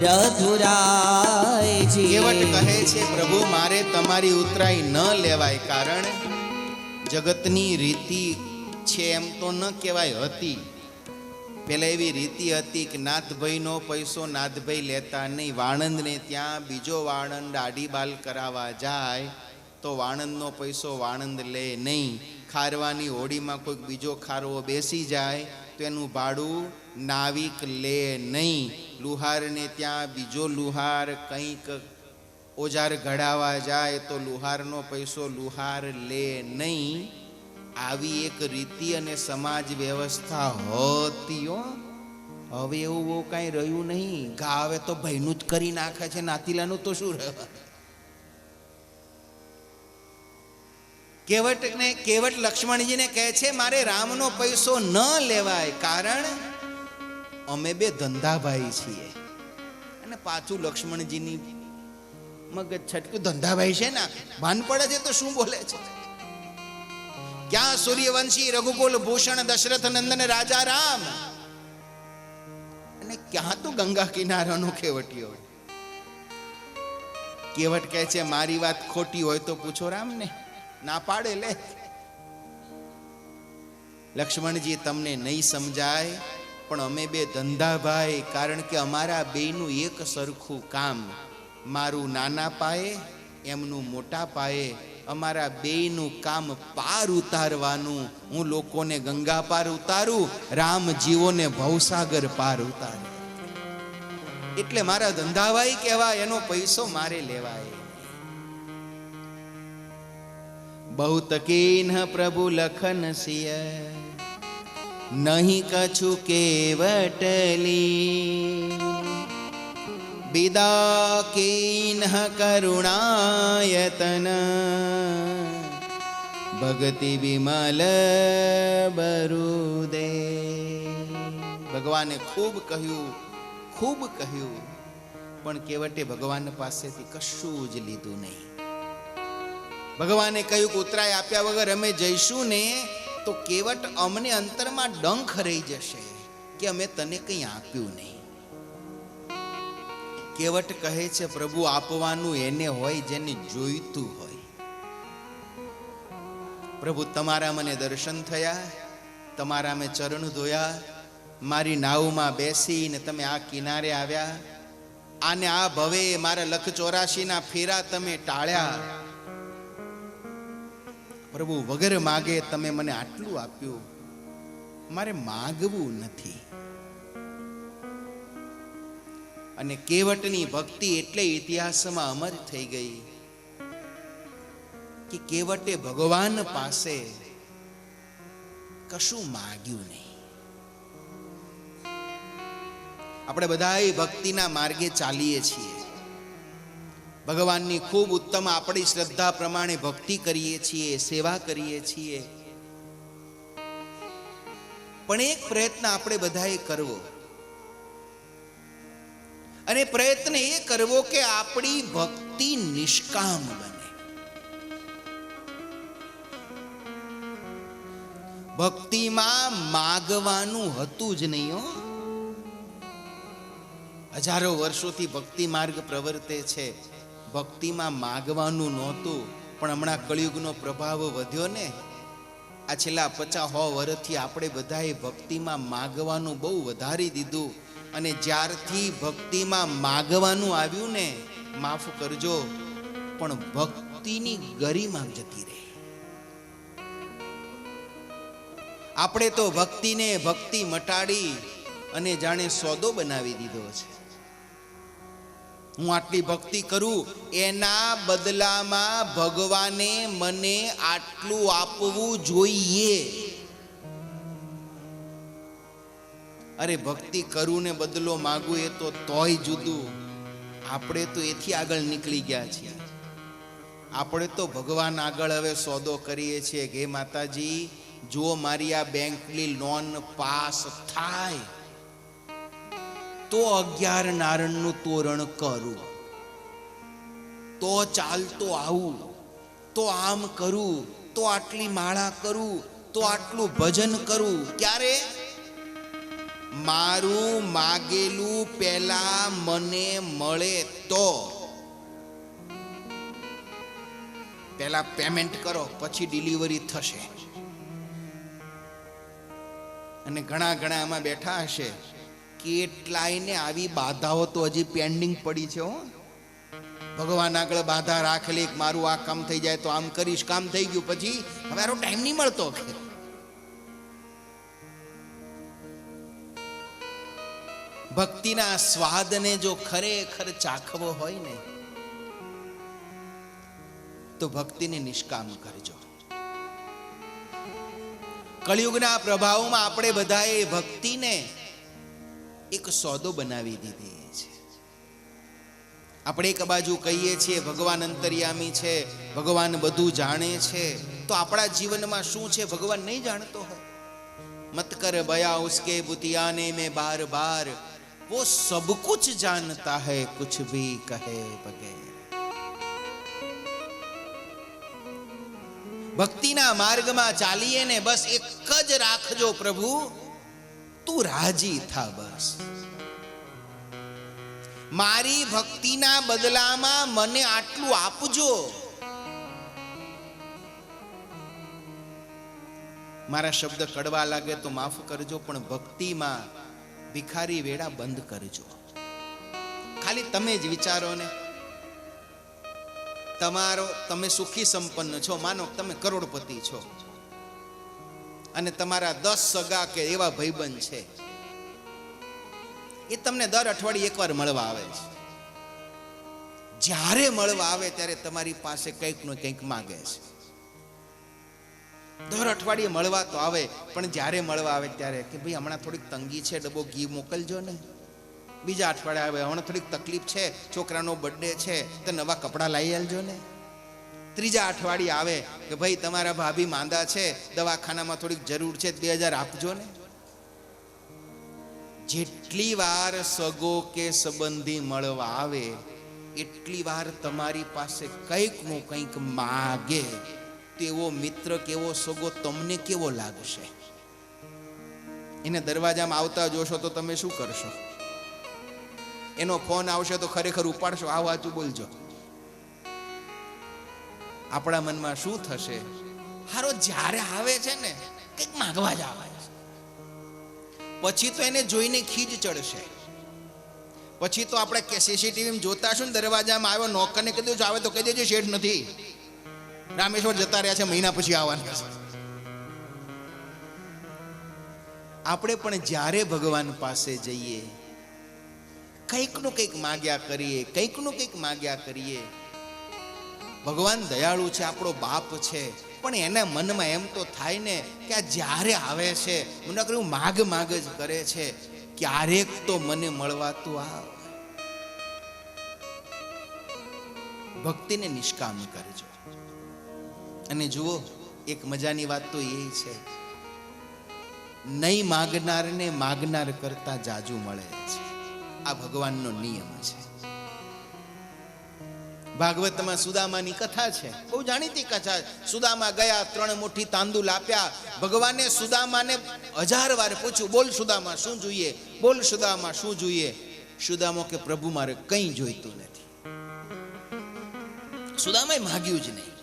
રઘુરાયજી કેવટ કહે છે પ્રભુ મારે તમારી ઉતરાઈ ન લેવાય, કારણ જગતની રીતિ છે એમ તો ન કહેવાય, હતી પેલા એવી રીતિ હતી કે નાથભાઈનો પૈસો નાથભાઈ લેતા નહીં. વાણંદને ત્યાં બીજો વાણંદ આડી બાલ કરાવવા જાય તો વાણંદનો પૈસો વાણંદ લે નહીં. ખારવાની હોડીમાં કોઈક બીજો ખારવો બેસી જાય તો એનું ભાડું નાવિક લે નહીં. લુહારને ત્યાં બીજો લુહાર કંઈક ઓજાર ઘડાવા જાય તો લુહારનો પૈસો લુહાર લે નહીં. આવી એક રીતિ અને સમાજ વ્યવસ્થા હતી હો. હવે એવું બહુ કાંઈ રહ્યું નહીં. ગાવે તો ભાઈનું જ કરી નાખે છે, નાતીલાનું તો શું રહેવા. કેવટ લક્ષ્મણજીને કહે છે મારે રામનો પૈસો ન લેવાય, કારણ અમે બે ધંધાભાઈ છીએ. અને પાછું લક્ષ્મણજીની મગજ છટક્યું, ધંધાભાઈ છે ને, ભાન પડે છે તો શું બોલે છે. ક્યાં સૂર્યવંશી રઘુકુલ ભૂષણ દશરથ નંદન રાજા રામ, અને ક્યાં તો ગંગા કિનારાનો કેવટિયો. કેવટ કહે છે મારી વાત ખોટી હોય તો પૂછો રામને, ના પાડે લે. લક્ષ્મણજી તમને નહીં સમજાય, પણ અમે બે ધંધાભાઈ, કારણ કે અમારા બેયનું એક સરખું કામ. મારું નાના પાયે, એમનું મોટા પાયે. અમારા બેયનું કામ પાર ઉતારવાનું. હું લોકોને ગંગા પાર ઉતારું, રામ જીવોને ભવસાગર પાર ઉતારે. એટલે મારા ધંધાભાઈ કહેવાય, એનો પૈસો મારે લેવાય. બહુત કીન્હ પ્રભુ લખન સિય, નહીં કछु કેવટલી. બિદા કીન્હ કરુણાયતન, ભગતિ વિમલ બરુદે. ભગવાને ખૂબ કહ્યું, ખૂબ કહ્યું, પણ કેવટે ભગવાન પાસેથી કશું જ લીધું નહીં. ભગવાને કહ્યું કે ઉતરાય આપ્યા વગર અમે જઈશું ને તો કેવટ અમને અંતરમાં ડંખ રહી જશે કે અમે તને કંઈ આપ્યું નહીં. કેવટ કહે છે પ્રભુ આપવાનું એને હોય જેને જોઈતું હોય. પ્રભુ તમારા મને દર્શન થયા, તમારા મેં ચરણ ધોયા, મારી નાવમાં બેસીને તમે આ કિનારે આવ્યા, આને આ ભવે મારા લખ 84 ફેરા તમે ટાળ્યા. પ્રભુ વગર માગે તમે મને આટલું આપ્યું, મારે માગવું નથી. અને કેવટની ભક્તિ એટલે ઇતિહાસમાં અમર થઈ ગઈ કે કેવટે ભગવાન પાસે કશું માગ્યું નહીં. આપણે બધા ભક્તિના માર્ગે ચાલીએ છીએ, ભગવાનની ખૂબ ઉત્તમ આપણી શ્રદ્ધા પ્રમાણે ભક્તિ કરીએ છીએ, સેવા કરીએ છીએ. પણ એક પ્રયત્ન આપણે બધાએ કરવો, અને પ્રયત્ન એ કરવો કે આપણી ભક્તિ નિષ્કામ બને. ભક્તિમાં માગવાનું હતું જ નહીં હો. હજારો વર્ષોથી ભક્તિ માર્ગ પ્રવર્તે છે, ભક્તિમાં માગવાનું નહોતું. પણ હમણાં કળિયુગનો પ્રભાવ વધ્યો ને, આ છેલ્લા 50-100 વર્ષથી આપણે બધાએ ભક્તિમાં માગવાનું બહુ વધારી દીધું. અને જ્યારથી ભક્તિમાં માગવાનું આવ્યું ને, માફ કરજો પણ ભક્તિની ગરિમા જતી રહી. આપણે તો ભક્તિને ભક્તિ મટાડી અને જાણે સોદો બનાવી દીધો છે. હું આટલી ભક્તિ કરું, એના બદલામાં ભગવાને મને આટલું આપવું જોઈએ. અરે ભક્તિ કરું ને બદલો માગું એ તો તોય જુદું. આપણે તો એથી આગળ નીકળી ગયા છીએ. આપણે તો ભગવાન આગળ હવે સોદો કરીએ છીએ કે હે માતાજી, જો મારી આ બેંકની લોન પાસ થાય તો 11 નારણનું તોરણ કરું, તો ચાલતો આવું, તો આમ કરું, તો આટલી માળા કરું, તો આટલું ભજન કરું. ક્યારે? મારું માગેલું પહેલા મને મળે તો. પહેલા પેમેન્ટ કરો, પછી ડિલિવરી થશે. અને ઘણા આમાં બેઠા હશે, કેટલાયને આવી બાધાઓ તો હજી પેન્ડિંગ પડી છે. ભગવાન આગળ બાધા રાખેલી, મારું આ કામ થઈ જાય તો આમ કરીશ, કામ થઈ ગયું, પછી હવે આરો ટાઈમ નહીં મળતો. ભક્તિના સ્વાદને જો ખરેખર ચાખવો હોય ને તો ભક્તિને નિષ્કામ કરજો. કળિયુગના પ્રભાવમાં આપણે બધાએ ભક્તિને એક સોદો બનાવી દીધી છે. આપણે એક બાજુ કહીએ છીએ ભગવાન અંતર્યામી છે, ભગવાન બધું જાણે છે, તો આપણા જીવનમાં શું છે ભગવાન નહીં જાણતો હોય? મત કર બયા ઉસકે બુતિયાને में बार बार वो सब कुछ जानता है कुछ भी कहे बगैर. ભક્તિના માર્ગમાં ચાલીએ ને બસ એક જ રાખજો, પ્રભુ તું રાજી થા. બસ મારી ભક્તિના બદલામાં મને આટલું આપજો. મારા શબ્દ કડવા લાગે તો માફ કરજો, પણ ભક્તિમાં ભિખારી વેડા બંધ કરજો. ખાલી તમે જ વિચારો ને, તમે સુખી સંપન્ન છો, માનો તમે કરોડપતિ છો, અને તમારા 10 સગા કે એવા ભાઈબંધ છે, એ તમને દર અઠવાડિયે એકવાર મળવા આવે છે. જ્યારે મળવા આવે ત્યારે તમારી પાસે કંઈક નો કંઈક માગે છે. દર અઠવાડિયે મળવા તો આવે, પણ જ્યારે મળવા આવે ત્યારે કે ભાઈ હમણાં થોડીક તંગી છે, ડબ્બો ઘી મોકલજો ને. બીજા અઠવાડિયે આવે, હમણાં થોડીક તકલીફ છે, છોકરાનો બર્થડે છે, તો નવા કપડાં લાવી આલજો ને. ત્રીજા અઠવાડિયે આવે કે ભાઈ તમારા ભાભી માંદા છે, દવાખાનામાં થોડીક જરૂર છે, 2000 આપજો ને. જેટલી વાર સગો કે સંબંધી મળવા આવે એટલી વાર તમારી પાસે કંઈક નું કંઈક માગે, તેવો મિત્ર કેવો સગો તમને કેવો લાગશે? એને દરવાજામાં આવતા જોશો તો તમે શું કરશો? એનો ફોન આવશે તો ખરેખર ઉપાડશો? આ વાંચું બોલજો. આપણા મનમાં શું થશે? હારો જ્યારે આવે છે ને કંઈક માંગવા જ આવે છે, પછી તો એને જોઈને ખીજ ચડશે. પછી તો આપણે સીસીટીવી જોતા શું, દરવાજામાં આવ્યો, નોકરને કીધું આવે તો કહી દેજો શેઠ નથી, રામેશ્વર જતા રહ્યા છે, મહિના પછી આવવાના છે. આપણે પણ જ્યારે ભગવાન પાસે જઈએ કંઈક નું કંઈક માગ્યા કરીએ, કંઈક નું કંઈક માગ્યા કરીએ. ભગવાન દયાળુ છે, આપણો બાપ છે, પણ એના મનમાં એમ તો થાય ને કે આ જ્યારે આવે છે મને કહ્યું માગ જ કરે છે, ક્યારેક તો મને મળવા તું આવ. ભક્તિને નિષ્કામ કરજો. અને જુઓ, એક મજાની વાત તો એ છે, નહીં માગનારને માગનાર કરતા જાજુ મળે છે. આ ભગવાનનો નિયમ છે. ભાગવતમાં સુદામાની કથા છે, બહુ જાણીતી કથા. સુદામા ગયા, 3 મુઠ્ઠી તાંદુલ આપ્યા. ભગવાને સુદામાને 1000 વાર પૂછ્યું, બોલ સુદામા શું જોઈએ, બોલ સુદામા શું જોઈએ? સુદામો કે પ્રભુ મારે કંઈ જોઈતું નથી. સુદામાએ માગ્યું જ નહીં.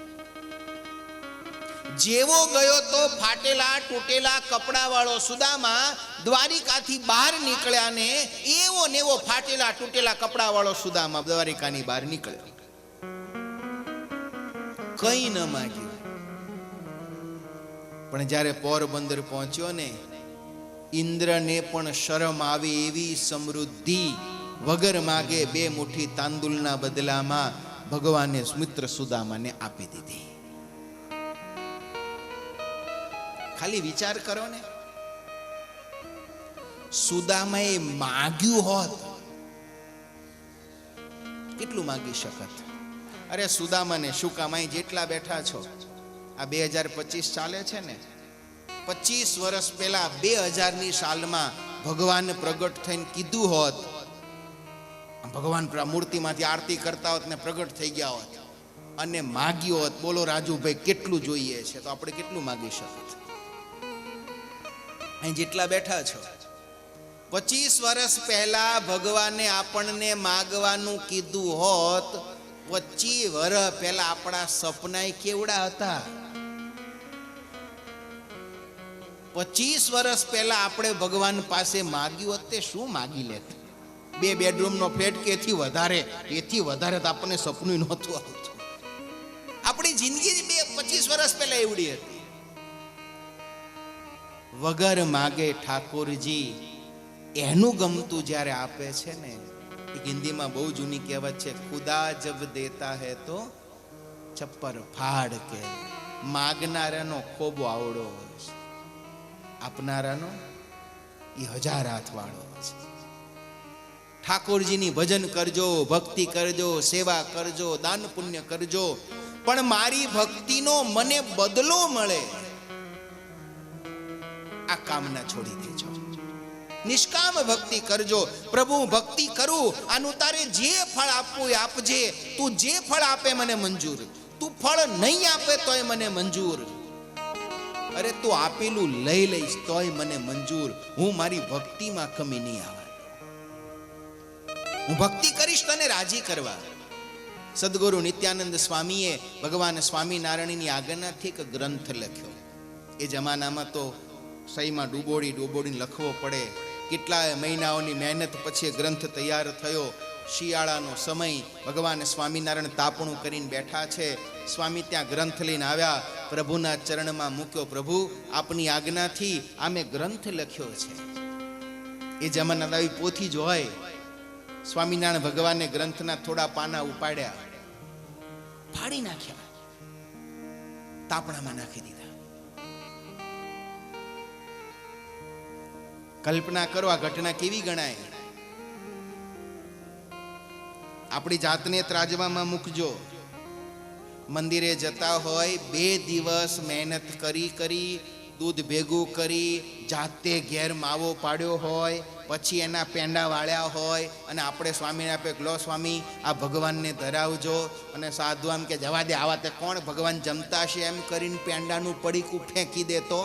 જેવો ગયો તો ફાટેલા તૂટેલા કપડા વાળો સુદામા દ્વારિકાથી બહાર નીકળ્યા ને એવો ને એવો ફાટેલા તૂટેલા કપડા વાળો સુદામા દ્વારિકાની બહાર નીકળ્યો. કંઈ ન માગ્યું. પણ જ્યારે પોરબંદર પહોંચ્યો ને, ઇન્દ્રને પણ શરમ આવે એવી સમૃદ્ધિ વગર માગે 2 મુઠ્ઠી તાંદુલના બદલામાં ભગવાને મિત્ર સુદામાને આપી દીધી. ખાલી વિચાર કરો ને, સુદામાએ માગ્યું હોત કેટલું માગી શકત? અરે સુદામાને શું કામ? અહીં જેટલા બેઠા છો, આ 2025 ચાલે છે ને, 25 વર્ષ પહેલા 2000ની સાલમાં ભગવાન પ્રગટ થઈને કીધું હોત, ભગવાન મૂર્તિમાંથી આરતી કરતા હોત ને પ્રગટ થઈ ગયા હોત અને માગ્યું હોત, બોલો રાજુભાઈ કેટલું જોઈએ છે, તો આપણે કેટલું માગી શકત? અહીં જેટલા બેઠા છો, 25 વર્ષ પહેલા ભગવાને આપણને માગવાનું કીધું હોત, 25 વર્ષ પહેલા આપણા સપના કેવડા હતા? 25 વર્ષ પહેલા આપણે ભગવાન પાસે માગ્યું હોત તે શું માગી લેત? 2 બેડરૂમનો ફ્લેટ કે એથી વધારે તો આપણને સપનું નહોતું આવતું. આપણી જિંદગી 25 વર્ષ પહેલા એવડી હતી. વગર માગે ઠાકોરજી એનું ગમતું જ્યારે આપે છે ને, હિન્દીમાં બહુ જૂની કહેવત છે, ખુદા જબ દેતા હે તો છપ્પર ફાડ કે. માગનારાનો ખોબો આવડો હોય છે, આપનારાનો એ 1000 હાથ વાળો છે. ઠાકોરજીની ભજન કરજો, ભક્તિ કરજો, સેવા કરજો, દાન પુણ્ય કરજો, પણ મારી ભક્તિનો મને બદલો મળે આ કામના છોડી દેજો. નિષ્કામ ભક્તિ કરજો. પ્રભુ ભક્તિ કરું, આનું તારે જે ફળ આપવું એ આપજે. તું જે ફળ આપે મને મંજૂર, તું ફળ નહીં આપે તોય મને મંજૂર. અરે તું આપેલું લઈ લઈશ તોય મને મંજૂર. હું મારી ભક્તિમાં કમી નહીં આવે. હું ભક્તિ કરીશ તને રાજી કરવા. સદગુરુ નિત્યાનંદ સ્વામીએ ભગવાન સ્વામિનારાયણની આજ્ઞાથી એક ગ્રંથ લખ્યો. એ જમાનામાં તો સહીમાં ડૂબોડીને લખવો પડે. કેટલાય મહિનાઓની મહેનત પછી ગ્રંથ તૈયાર થયો. શિયાળાનો સમય, ભગવાન સ્વામિનારાયણ તાપણું કરીને બેઠા છે. સ્વામી ત્યાં ગ્રંથ લઈને આવ્યા, પ્રભુના ચરણમાં મૂક્યો. પ્રભુ આપની આજ્ઞાથી આ મેં ગ્રંથ લખ્યો છે. એ જમાનામાં આવી પોથી જ હોય. સ્વામિનારાયણ ભગવાને ગ્રંથના થોડા પાના ઉપાડ્યા, ફાડી નાખ્યા, તાપણામાં નાખી દીધા. કલ્પના કરો આ ઘટના કેવી ગણાય. આપણી જાતને ત્રાજવામાં મૂકજો. મંદિરે જતા હોય, 2 દિવસ મહેનત કરી દૂધ ભેગું કરી જાતે ઘેર માવો પાડ્યો હોય, પછી એના પેંડા વાળ્યા હોય, અને આપણે સ્વામીને આપે, લો સ્વામી આ ભગવાનને ધરાવજો. અને સાધુ આમ કે જવા દે, આવા તે કોણ ભગવાન જમતા છે, એમ કરીને પેંડાનું પડીકું ફેંકી દેતો.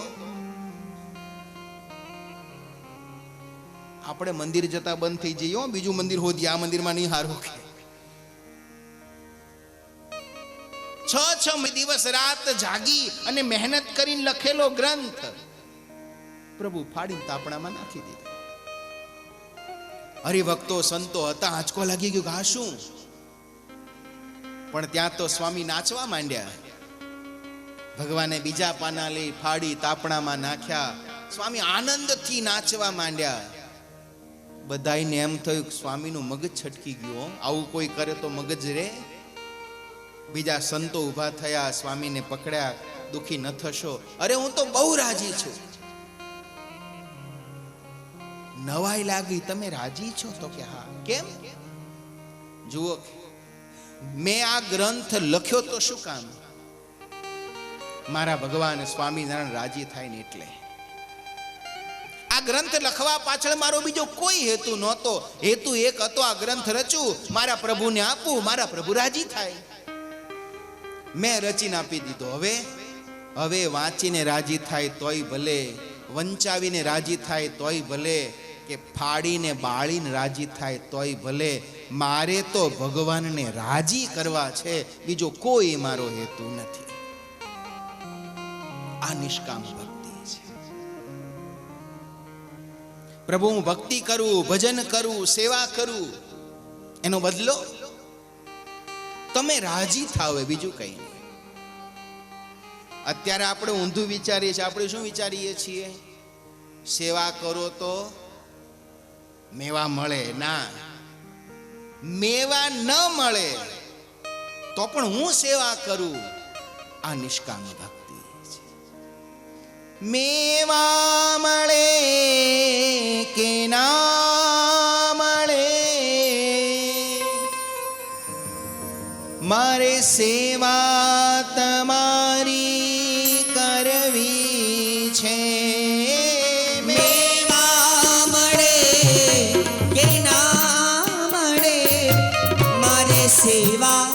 આપણે મંદિર જતા બંધ થઈ જઈએ, બીજું મંદિર હોદી, આ મંદિરમાં નહીં હારું કે. 6 દિવસ રાત જાગી અને મહેનત કરીને લખેલો ગ્રંથ પ્રભુ ફાડીને તાપણામાં નાખી દીધો. હરિભક્તો સંતો હતા, આંચકો લાગી ગયો, આ શું? પણ ત્યાં તો સ્વામી નાચવા માંડ્યા. ભગવાને બીજા પાના લઈ ફાડી તાપણામાં નાખ્યા. સ્વામી આનંદથી નાચવા માંડ્યા. બધાઈને એમ થયું કે સ્વામીનું મગજ છટકી ગયું, આવું કોઈ કરે તો મગજ રે. બીજા સંતો ઊભા થયા, સ્વામીને પકડ્યા. દુખી ન થશો. અરે હું તો બહુ રાજી છું. નવાઈ લાગી, તમે રાજી છો? તો કે હા. કેમ? જુઓ, મેં આ ગ્રંથ લખ્યો તો શું કામ? મારા ભગવાન સ્વામિનારાયણ રાજી થાય ને એટલે. આ ગ્રંથ લખવા પાછળ મારો બીજો કોઈ હેતુ નહોતો. હેતુ એક હતો, આ ગ્રંથ રચું, મારા પ્રભુને આપું, મારા પ્રભુ રાજી થાય. મેં રચીને આપી દીધો. હવે વાંચીને રાજી થાય તોય ભલે, વંચાવીને રાજી થાય તોય ભલે, કે ફાડીને બાળીને રાજી થાય તોય ભલે. મારે તો ભગવાનને રાજી કરવા છે, બીજો કોઈ મારો હેતુ નથી. આ નિષ્કામ ભક્તિ છે. પ્રભુ હું ભક્તિ કરું, ભજન કરું, સેવા કરું, એનો બદલો તમે રાજી થાવ, બીજું કઈ નહીં. અત્યારે આપણે ઊંધું વિચારીએ છીએ. આપણે શું વિચારીએ છીએ? સેવા કરો તો મેવા મળે. ના, મેવા ન મળે તો પણ હું સેવા કરું. આ નિષ્કામ ભક્તિ છે. મેવા મળે કે ના મળે, મારે સેવા તમારી કરવી છે. મેવા મળે કે ના મળે, મારે સેવા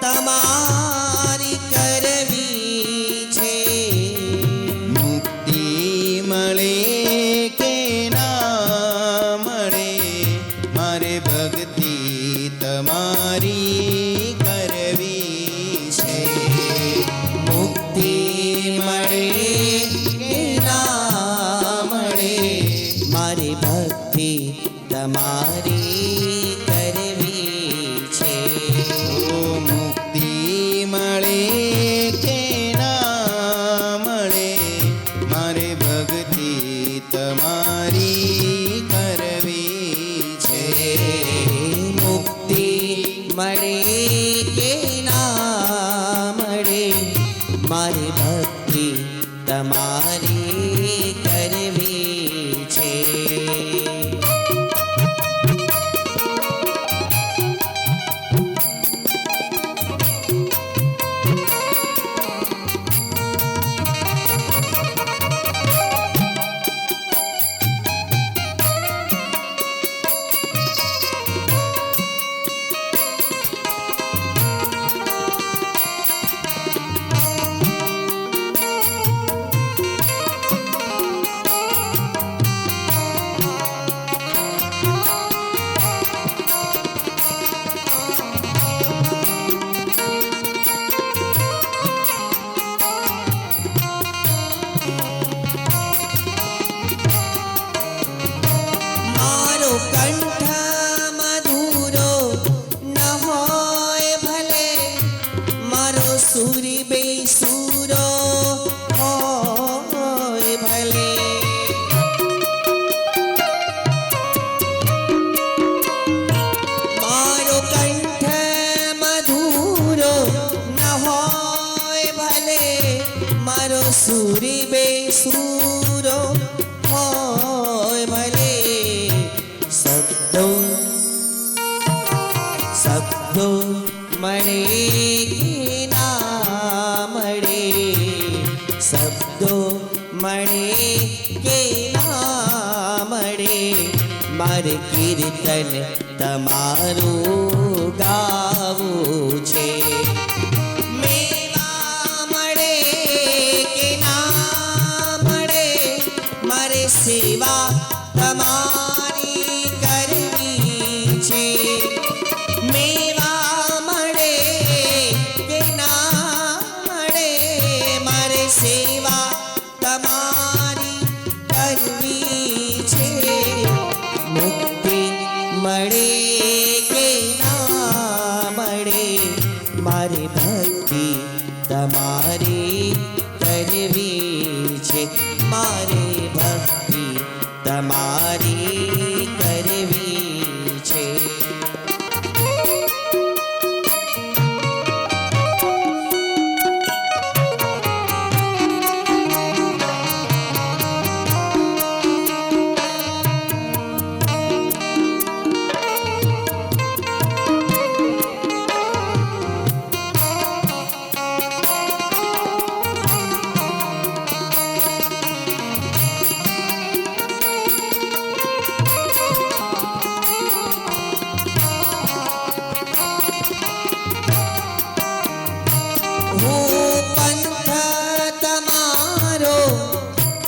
તમારી કરવી છે. મુક્તિ મળે કે ના મળે કે ના મળે, મારી ભક્તિ તમારી કરવી છે. સુરી બેસુરો હોય ભલે, શબ્દો શબ્દો મળે કે ના મળે, શબ્દો મળે કે ના મળે, મારે કીર્તન તમારું ગાવું છે. સેવા તમારી કરવી છે. મેવા મળે કે ના મળે, મારે સેવા તમારી કરવી છે. મુક્તિ મળે કે ના મળે, મારી ભક્તિ તમારી કરવી છે. મારે ભક્તિ તમારી કરવી છે.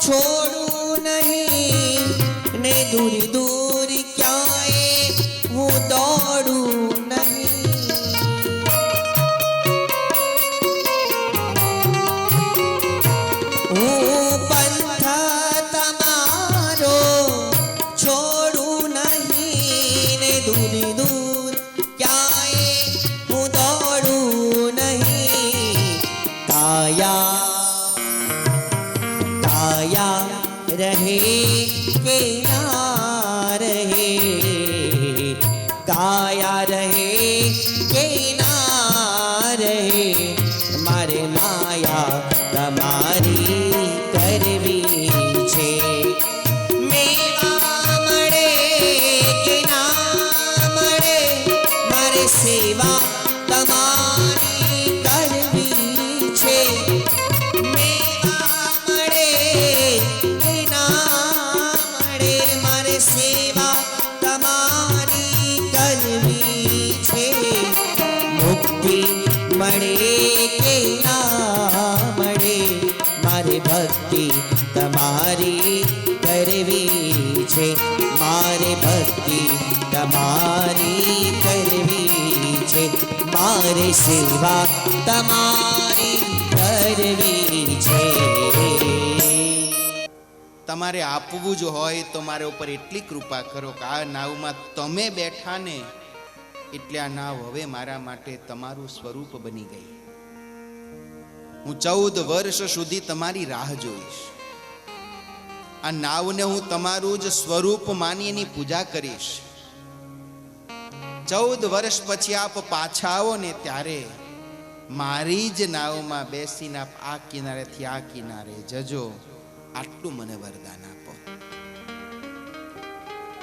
છોડું નહીં ને દૂર દૂર ક્યાંય હું દોડું નહીં. હું પંથ તમારો છોડું નહીં ને દૂર દૂર ક્યાંય હું દોડું નહીં. કાયા રહે કે ના રહે, કાયા રહે કે ના રહે, મારે માયા તમારી કરવી છે. મેવા મળે કે ના મળે, મારે સેવા તમારી કરવી છે. સેવા તમારી કરવી છે. મુક્તિ મળે કે ના મળે, મારે ભક્તિ તમારી કરવી છે. મારે ભક્તિ તમારી કરવી છે. મારે સેવા તમારી કરવી છે. તમારે આપવું જ હોય તો મારા ઉપર એટલી કૃપા કરો કે આ નાવમાં તમે બેઠા ને એટલે આ નાવ હવે મારા માટે તમારું સ્વરૂપ બની ગઈ. હું 14 વર્ષ સુધી તમારી રાહ જોઈશ. આ નાવને હું તમારું જ સ્વરૂપ માની એની પૂજા કરીશ. 14 વર્ષ પછી આપ પાછા આવો ને ત્યારે મારી જ નાવમાં બેસીને આપ આ કિનારેથી આ કિનારે જજો, આટલું મને વરદાન આપો.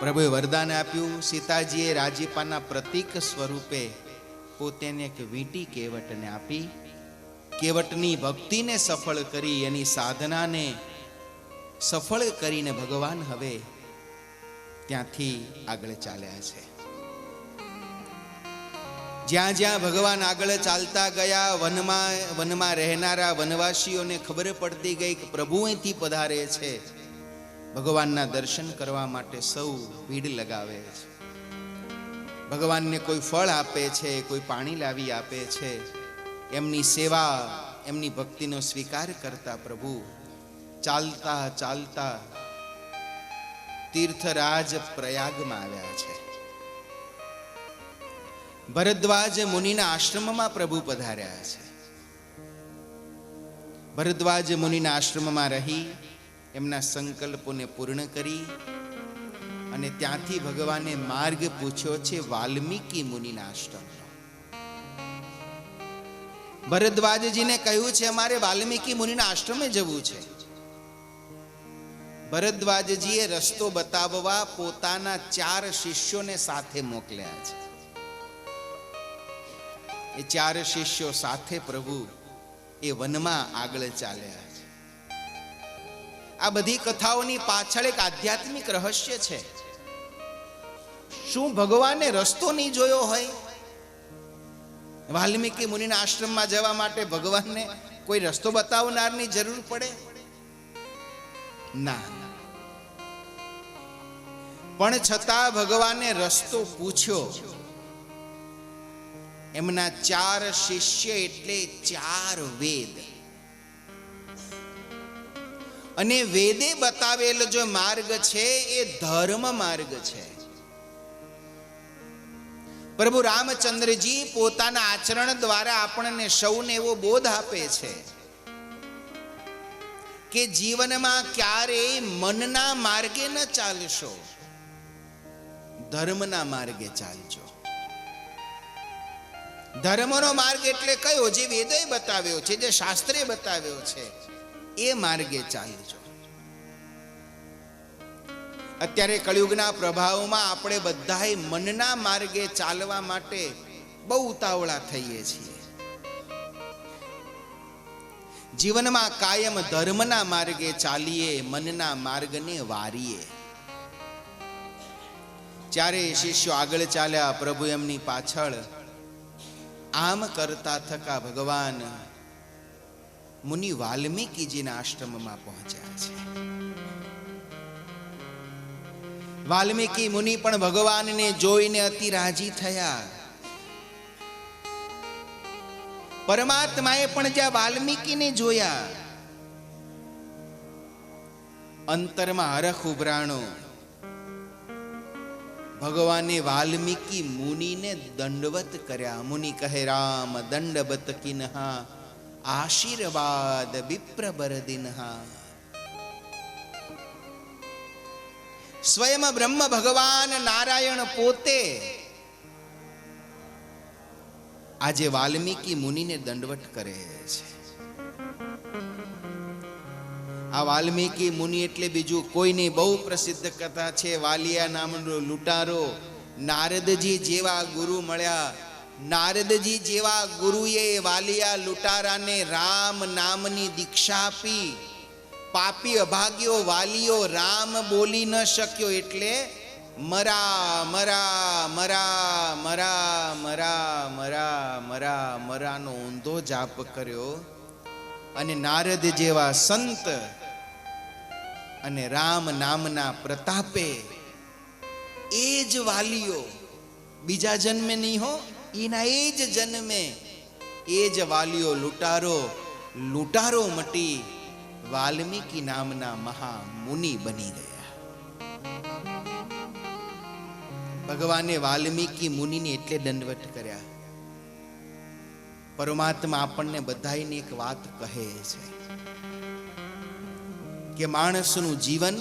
પ્રભુએ વરદાન આપ્યું. સીતાજીએ રાજીપાના પ્રતીક સ્વરૂપે પોતેને એક વીંટી કેવટને આપી. કેવટની ભક્તિને સફળ કરી, એની સાધનાને સફળ કરીને ભગવાન હવે ત્યાંથી આગળ ચાલ્યા છે. જ્યાં જ્યાં ભગવાન આગળ ચાલતા ગયા, વનમાં રહેનારા વનવાસીઓને ખબર પડતી ગઈ કે પ્રભુ અહીંથી પધારે છે. ભગવાનના દર્શન કરવા માટે સૌ ભીડ લગાવે છે. ભગવાનને કોઈ ફળ આપે છે, કોઈ પાણી લાવી આપે છે. એમની સેવા, એમની ભક્તિનો સ્વીકાર કરતા પ્રભુ ચાલતા ચાલતા તીર્થરાજ પ્રયાગમાં આવ્યા છે. ભરદ્વાજ મુનિના આશ્રમમાં પ્રભુ પધાર્યા છે. ભરદ્વાજ મુનિના આશ્રમમાં રહી એમના સંકલ્પોને પૂર્ણ કરી અને ત્યાંથી ભગવાને માર્ગ પૂછ્યો છે વાલ્મીકી મુનિના આશ્રમ. ભરદ્વાજજીને કહ્યું છે અમારે વાલ્મીકી મુનિના આશ્રમે જવું છે. ભરદ્વાજજીએ રસ્તો બતાવવા પોતાના 4 શિષ્યોને સાથે મોકલ્યા છે. એ 4 શિષ્યો સાથે પ્રભુ એ વનમાં આગળ ચાલ્યા છે. આ બધી કથાઓની પાછળ એક આધ્યાત્મિક રહસ્ય છે. શું ભગવાને રસ્તો નહીં જોયો હોય? વાલ્મીકી મુનિના આશ્રમમાં જવા માટે ભગવાનને કોઈ રસ્તો બતાવનારની જરૂર પડે? ના. પણ છતાં ભગવાને રસ્તો પૂછ્યો. એમના 4 શિષ્ય એટલે 4 વેદ. અને વેદે બતાવેલો જો માર્ગ છે એ ધર્મ માર્ગ છે. પ્રભુ રામચંદ્રજી પોતાના આચરણ દ્વારા આપણને સૌને એવો બોધ આપે છે કે જીવનમાં ક્યારેય મનના માર્ગે ન ચાલશો, ધર્મના માર્ગે ચાલજો. ધર્મનો માર્ગ એટલે કયો? જે વેદોએ બતાવ્યો છે, જે શાસ્ત્રે બતાવ્યો છે, એ માર્ગે ચાલજો. અત્યારે કળિયુગના પ્રભાવમાં આપણે બધાએ મનના માર્ગે ચાલવા માટે બહુ ઉતાવળા થઈએ છીએ. જીવનમાં કાયમ ધર્મના માર્ગે ચાલીએ, મનના માર્ગને વારીએ. ચારે શિષ્યો આગળ ચાલ્યા, પ્રભુ એમની પાછળ. આમ કરતા થકા ભગવાન મુનિ વાલ્મીકીજીના આશ્રમમાં પહોંચ્યા છે. વાલ્મીકી મુનિ પણ ભગવાનને જોઈને અતિ રાજી થયા. પરમાત્માએ પણ જ્યાં વાલ્મીકીને જોયા, અંતરમાં હરખ ઉભરાણો. ભગવાને વાલ્મીકી મુનિને દંડવત કર્યા. મુનિ કહે રામ દંડવત કિન્હા આશીર્વાદ વિપ્ર બરદિન્હા. સ્વયં બ્રહ્મ ભગવાન નારાયણ પોતે આજે વાલ્મીકી મુનિને દંડવત કરે છે. આ વાલ્મીકી મુનિ એટલે બીજું કોઈ નહીં, બહુ પ્રસિદ્ધ કથા છે. વાલિયા નામનો લૂંટારો નારદજી જેવા ગુરુ મળ્યા. નારદજી જેવા ગુરુએ વાલિયા લૂંટારાને રામ નામની દીક્ષા આપી. પાપી અભાગ્યો વાલિયો રામ બોલી ન શક્યો એટલે મરા મરા મરા મરા મરા મરા મરા મરાનો ઊંધો જાપ કર્યો. અને નારદ જેવા સંત અને રામ નામના પ્રતાપે એ જ વાલિયો, બીજા જન્મે નહીં હો, એના એ જ જન્મે એ જ વાલિયો લૂંટારો મટી વાલ્મીકી નામના મહામુનિ બની ગયા. ભગવાને વાલ્મીકી મુનિને એટલે દંડવત કર્યા. પરમાત્મા આપણને બધાને એક વાત કહે છે કે માણસનું જીવન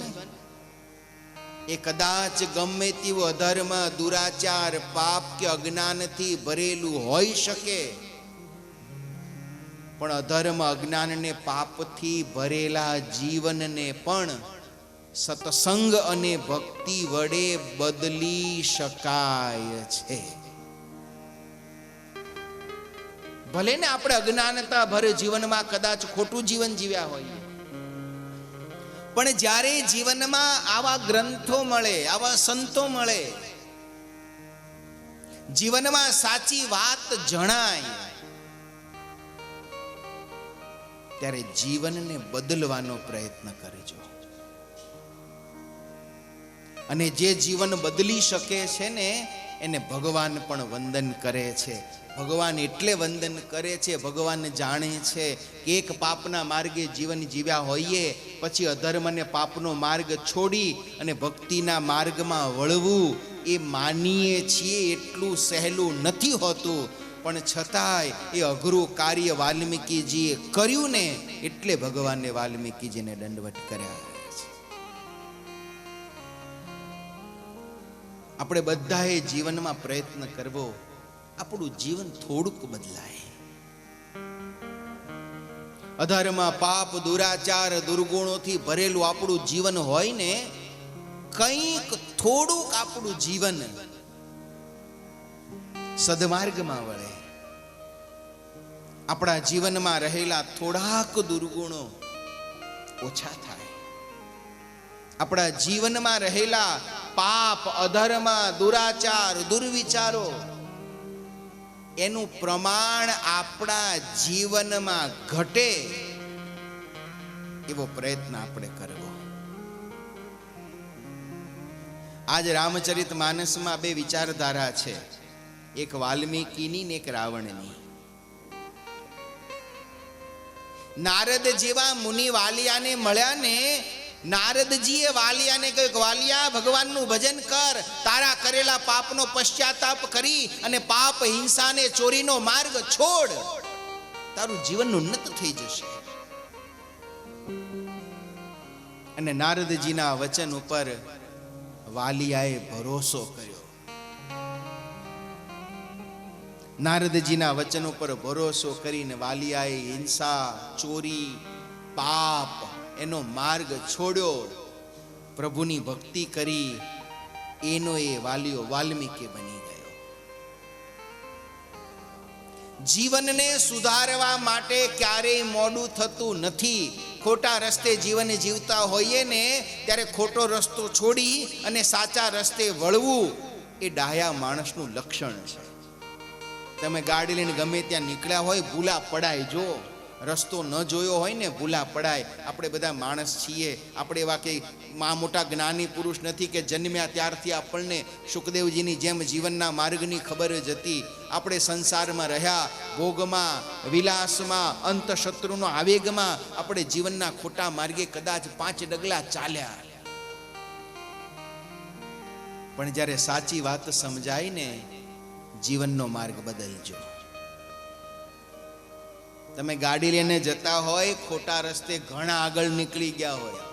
એ કદાચ ગમે તેવું અધર્મ, દુરાચાર, પાપ કે અજ્ઞાનથી ભરેલું હોઈ શકે, પણ અધર્મ, અજ્ઞાન ને પાપથી ભરેલા જીવનને પણ સત્સંગ અને ભક્તિ વડે બદલી શકાય છે. ભલે ને આપણે અજ્ઞાનતા ભરે જીવનમાં કદાચ ખોટું જીવન જીવ્યા હોઈએ, પણ જ્યારે જીવનમાં આવા ગ્રંથો મળે, આવા સંતો મળે, જીવનમાં સાચી વાત જણાય, ત્યારે જીવનને બદલવાનો પ્રયત્ન કરજો. અને જે જીવન બદલી શકે છે ને એને ભગવાન પણ વંદન કરે છે. ભગવાન એટલે વંદન કરે છે, ભગવાન જાણે છે કે એક પાપના માર્ગે જીવન જીવ્યા હોઈએ પછી અધર્મ અને પાપનો માર્ગ છોડી અને ભક્તિના માર્ગમાં વળવું એ માનીએ છીએ એટલું સહેલું નથી હોતું, પણ છતાંય એ અઘરું કાર્ય વાલ્મીકીજીએ કર્યું ને એટલે ભગવાને વાલ્મીકીજીને દંડવત કર્યા છે. આપણે બધાએ જીવનમાં પ્રયત્ન કરવો, આપણું જીવન થોડુંક બદલાય. અધર્મ, પાપ, દુરાચાર, દુર્ગુણોથી ભરેલું આપણું જીવન હોય ને, કંઈક થોડુંક આપણું જીવન સદમાર્ગમાં વળે. આપણા જીવનમાં રહેલા થોડાક દુર્ગુણો ઓછા થાય. આપણા જીવનમાં રહેલા પાપ, અધર્મ, દુરાચાર, દુર્વિચારો એનું પ્રમાણ આપણા જીવનમાં ઘટે એવો પ્રયત્ન આપણે કરવો. આજ રામચરિત માનસમાં બે વિચારધારા છે, એક વાલ્મીકીની ને એક રાવણની. નારદ જેવા મુનિ વાલિયાને મળ્યા ને, નારદજીએ વાલિયાને કહ્યું, વાલિયા ભગવાનનું ભજન કર, તારા કરેલા પાપનો પશ્ચાતાપ કરી અને પાપ, હિંસા ને ચોરીનો માર્ગ છોડ, તારું જીવન ઉન્નત થઈ જશે. અને નારદજીના વચન ઉપર વાલિયાએ ભરોસો કર્યો. નારદજીના વચન ઉપર ભરોસો કરીને વાલિયાએ હિંસા, ચોરી, પાપ એનો માર્ગ છોડ્યો, પ્રભુની ભક્તિ કરી, એનો એ વાલિયો વાલ્મીકી બની ગયો. જીવનને સુધારવા માટે ક્યારેય મોડું થતું નથી. ખોટા રસ્તે જીવન જીવતા હોઈએ ને ત્યારે ખોટો રસ્તો છોડી અને સાચા રસ્તે વળવું એ ડાયા માણસનું લક્ષણ છે. તમે ગાડી લઈને ગમે ત્યાં નીકળ્યા હોય, ભૂલા પડાય. જો રસ્તો ન જોયો હોય ને ભૂલા પડાય. આપણે બધા માણસ છીએ, આપણે એવા કે મોટા જ્ઞાની પુરુષ નથી કે જન્મ્યા ત્યારથી આપણને સુખદેવજીની જેમ જીવનના માર્ગની ખબર જ હતી. આપણે સંસારમાં રહ્યા, ભોગમાં, વિલાસમાં, અંતશત્રુનો આવેગમાં આપણે જીવનના ખોટા માર્ગે કદાચ 5 ડગલા ચાલ્યા. પણ જ્યારે સાચી વાત સમજાય ને, જીવનનો માર્ગ બદલજો. તમે ગાડી લઈને જતા હોય, ખોટા રસ્તે ઘણા આગળ નીકળી ગયા હોય,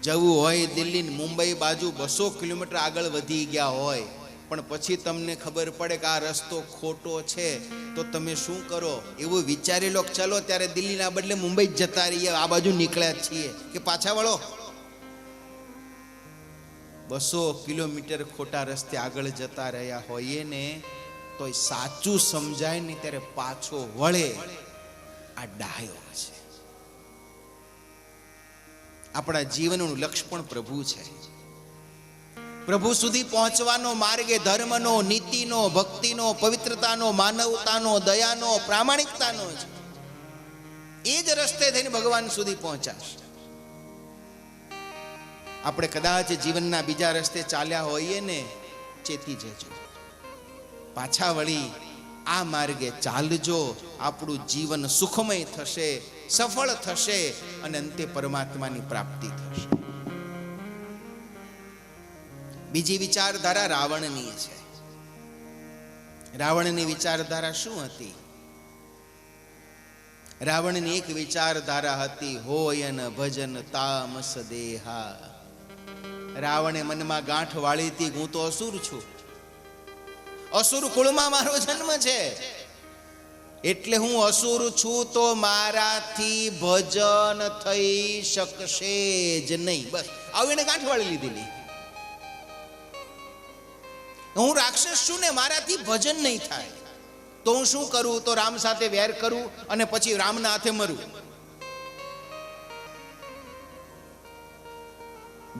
જવું હોય દિલ્હી, મુંબઈ બાજુ 200 કિલોમીટર આગળ વધી ગયા હોય, પણ પછી તમને ખબર પડે કે આ રસ્તો ખોટો છે, તો તમે શું કરો? એવું વિચારી લો, ચલો ત્યારે દિલ્હીના બદલે મુંબઈ જ જતા રહીએ, આ બાજુ નીકળ્યા છીએ, કે પાછા વળો. 200 કિલોમીટર ખોટા રસ્તે આગળ જતા રહ્યા હોઈએ ને, તો સાચું સમજાય ને ત્યારે પાછો વળે, આ ડાયો છે. આપણા જીવનનું લક્ષ્ય પણ પ્રભુ છે. પ્રભુ સુધી પહોંચવાનો માર્ગ એ ધર્મનો, નીતિનો, ભક્તિનો, પવિત્રતાનો, માનવતાનો, દયાનો, પ્રામાણિકતાનો છે. એ જ રસ્તે થઈને ભગવાન સુધી પહોંચાશે. આપણે કદાચ જીવનના બીજા રસ્તે ચાલ્યા હોઈએ ને, ચેતી જજો, પાછા વળી આ માર્ગે ચાલજો. આપણું જીવન સુખમય થશે, સફળ થશે અને અંતે પરમાત્માની પ્રાપ્તિ થશે. બીજી વિચારધારા રાવણની છે. રાવણની વિચારધારા શું હતી? રાવણની એક વિચારધારા હતી, હોય ન ભજન તામસ દેહા. રાવણે મનમાં ગાંઠ વાળી હતી, હું તો અસુર છું, અસુર કુળમાં મારો જન્મ છે, એટલે હું અસુર છું તો મારાથી ભજન થઈ શકશે જ નહીં. બસ આવું એને ગાંઠ વાળી લીધેલી. હું રાક્ષસ છું ને, મારાથી ભજન નહીં થાય તો હું શું કરું? તો રામ સાથે વેર કરું અને પછી રામના હાથે મરું.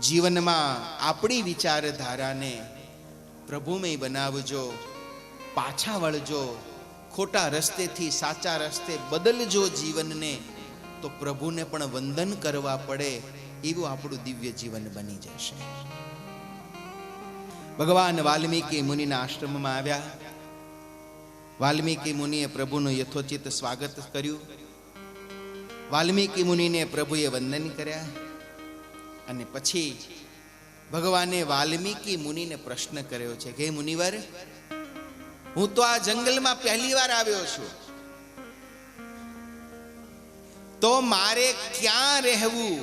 જીવનમાં આપણી વિચારધારાને પ્રભુમય બનાવજો, પાછા વળજો, ખોટા રસ્તેથી સાચા રસ્તે બદલજો જીવનને, તો પ્રભુને પણ વંદન કરવા પડે એવું આપણું દિવ્ય જીવન બની જશે. ભગવાન વાલ્મીકી મુનિના આશ્રમમાં આવ્યા. વાલ્મીકી મુનિએ પ્રભુનું યથોચિત સ્વાગત કર્યું. વાલ્મીકી મુનિને પ્રભુએ વંદન કર્યા અને પછી ભગવાને વાલ્મીકી મુનિને પ્રશ્ન કર્યો છે કે મુનિવર, હું તો આ જંગલમાં પહેલી વાર આવ્યો છું, તો મારે ક્યાં રહેવું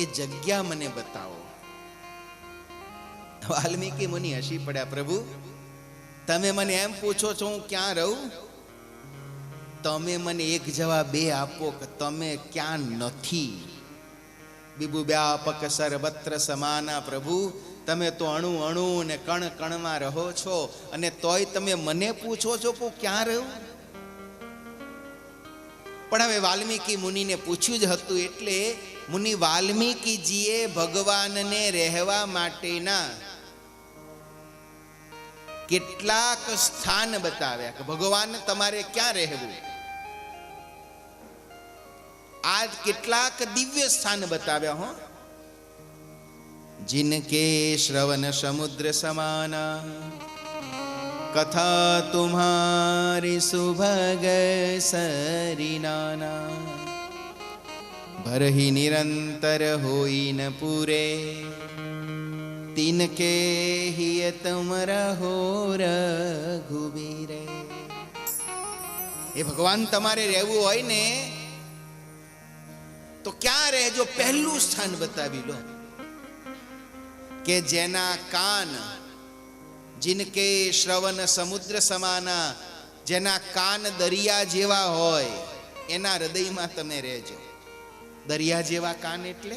એ જગ્યા મને બતાવો. વાલ્મીકી મુનિ હસી પડ્યા, પ્રભુ તમે મને એમ પૂછો છો હું ક્યાં રહું? તમે મને એક જવાબ બે આપો કે તમે ક્યાં નથી. વિભુ વ્યાપક સર્વત્ર સમાના. પ્રભુ તમે તો અણુ અણુ ને કણ કણમાં રહો છો, અને તોય તમે મને પૂછો છો કે ક્યાં રહું? પણ હવે વાલ્મીકી મુનિને પૂછ્યું જ હતું, એટલે મુનિ વાલ્મીકીજીએ ભગવાનને રહેવા માટેના કેટલાક સ્થાન બતાવ્યા કે ભગવાન તમારે ક્યાં રહેવું. આ કેટલાક દિવ્ય સ્થાન બતાવ્યા હો. जिनके श्रवण समुद्र समाना, कथा तुम्हारी सुभग सरिनाना, भरहि निरंतर होई न पूरे, तिनके ही तुम रहो रघुबीरे. એ ભગવાન તમારે રહેવું હોય ને તો ક્યાં રહેજો? પહેલું સ્થાન બતાવી લો કે જેના કાન, જિનકે શ્રવણ સમુદ્ર સમાના, જેના કાન દરિયા જેવા હોય એના હૃદયમાં તમે રહેજો. દરિયા જેવા કાન એટલે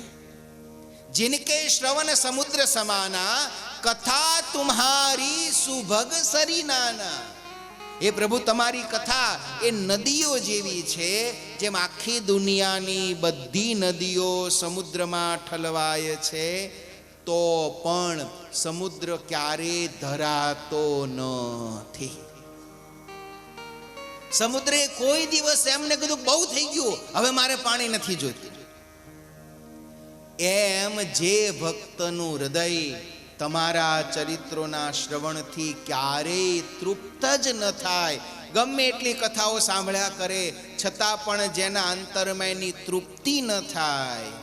જિનકે શ્રવણ સમુદ્ર સમાના, કથા તુમ્હારી સુભગ સરિનાના. એ પ્રભુ તમારી કથા એ નદીઓ જેવી છે, જેમ આખી દુનિયાની બધી નદીઓ સમુદ્રમાં ઠલવાય છે, તો પણ સમુદ્ર ક્યારે ધરાતો નથી. સમુદ્રે કોઈ દિવસ એમને કીધું બહુ થઈ ગયું, હવે મારે પાણી નથી જોઈતું. એમ જે ભક્તનું હૃદય તમારા ચરિત્રોના શ્રવણથી ક્યારેય તૃપ્ત જ ન થાય, ગમે એટલી કથાઓ સાંભળ્યા કરે છતાં પણ જેના અંતરમાં એની તૃપ્તિ ન થાય,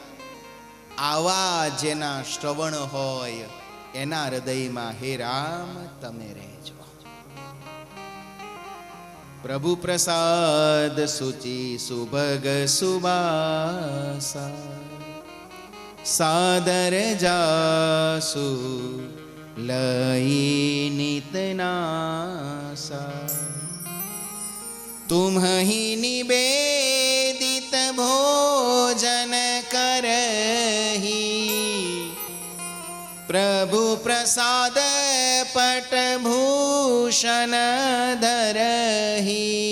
આવા જેના શ્રવણ હોય એના હૃદયમાં હે રામ તમે રહેજો. પ્રભુ પ્રસાદ સુચિ સુભગ સુબાસા, સાદર જાસુ લઈ નિતનાસા, તુમ્હી નિવેદિત ભોજન કરહી, પ્રભુ પ્રસાદ પટ ભૂષણ ધરહી,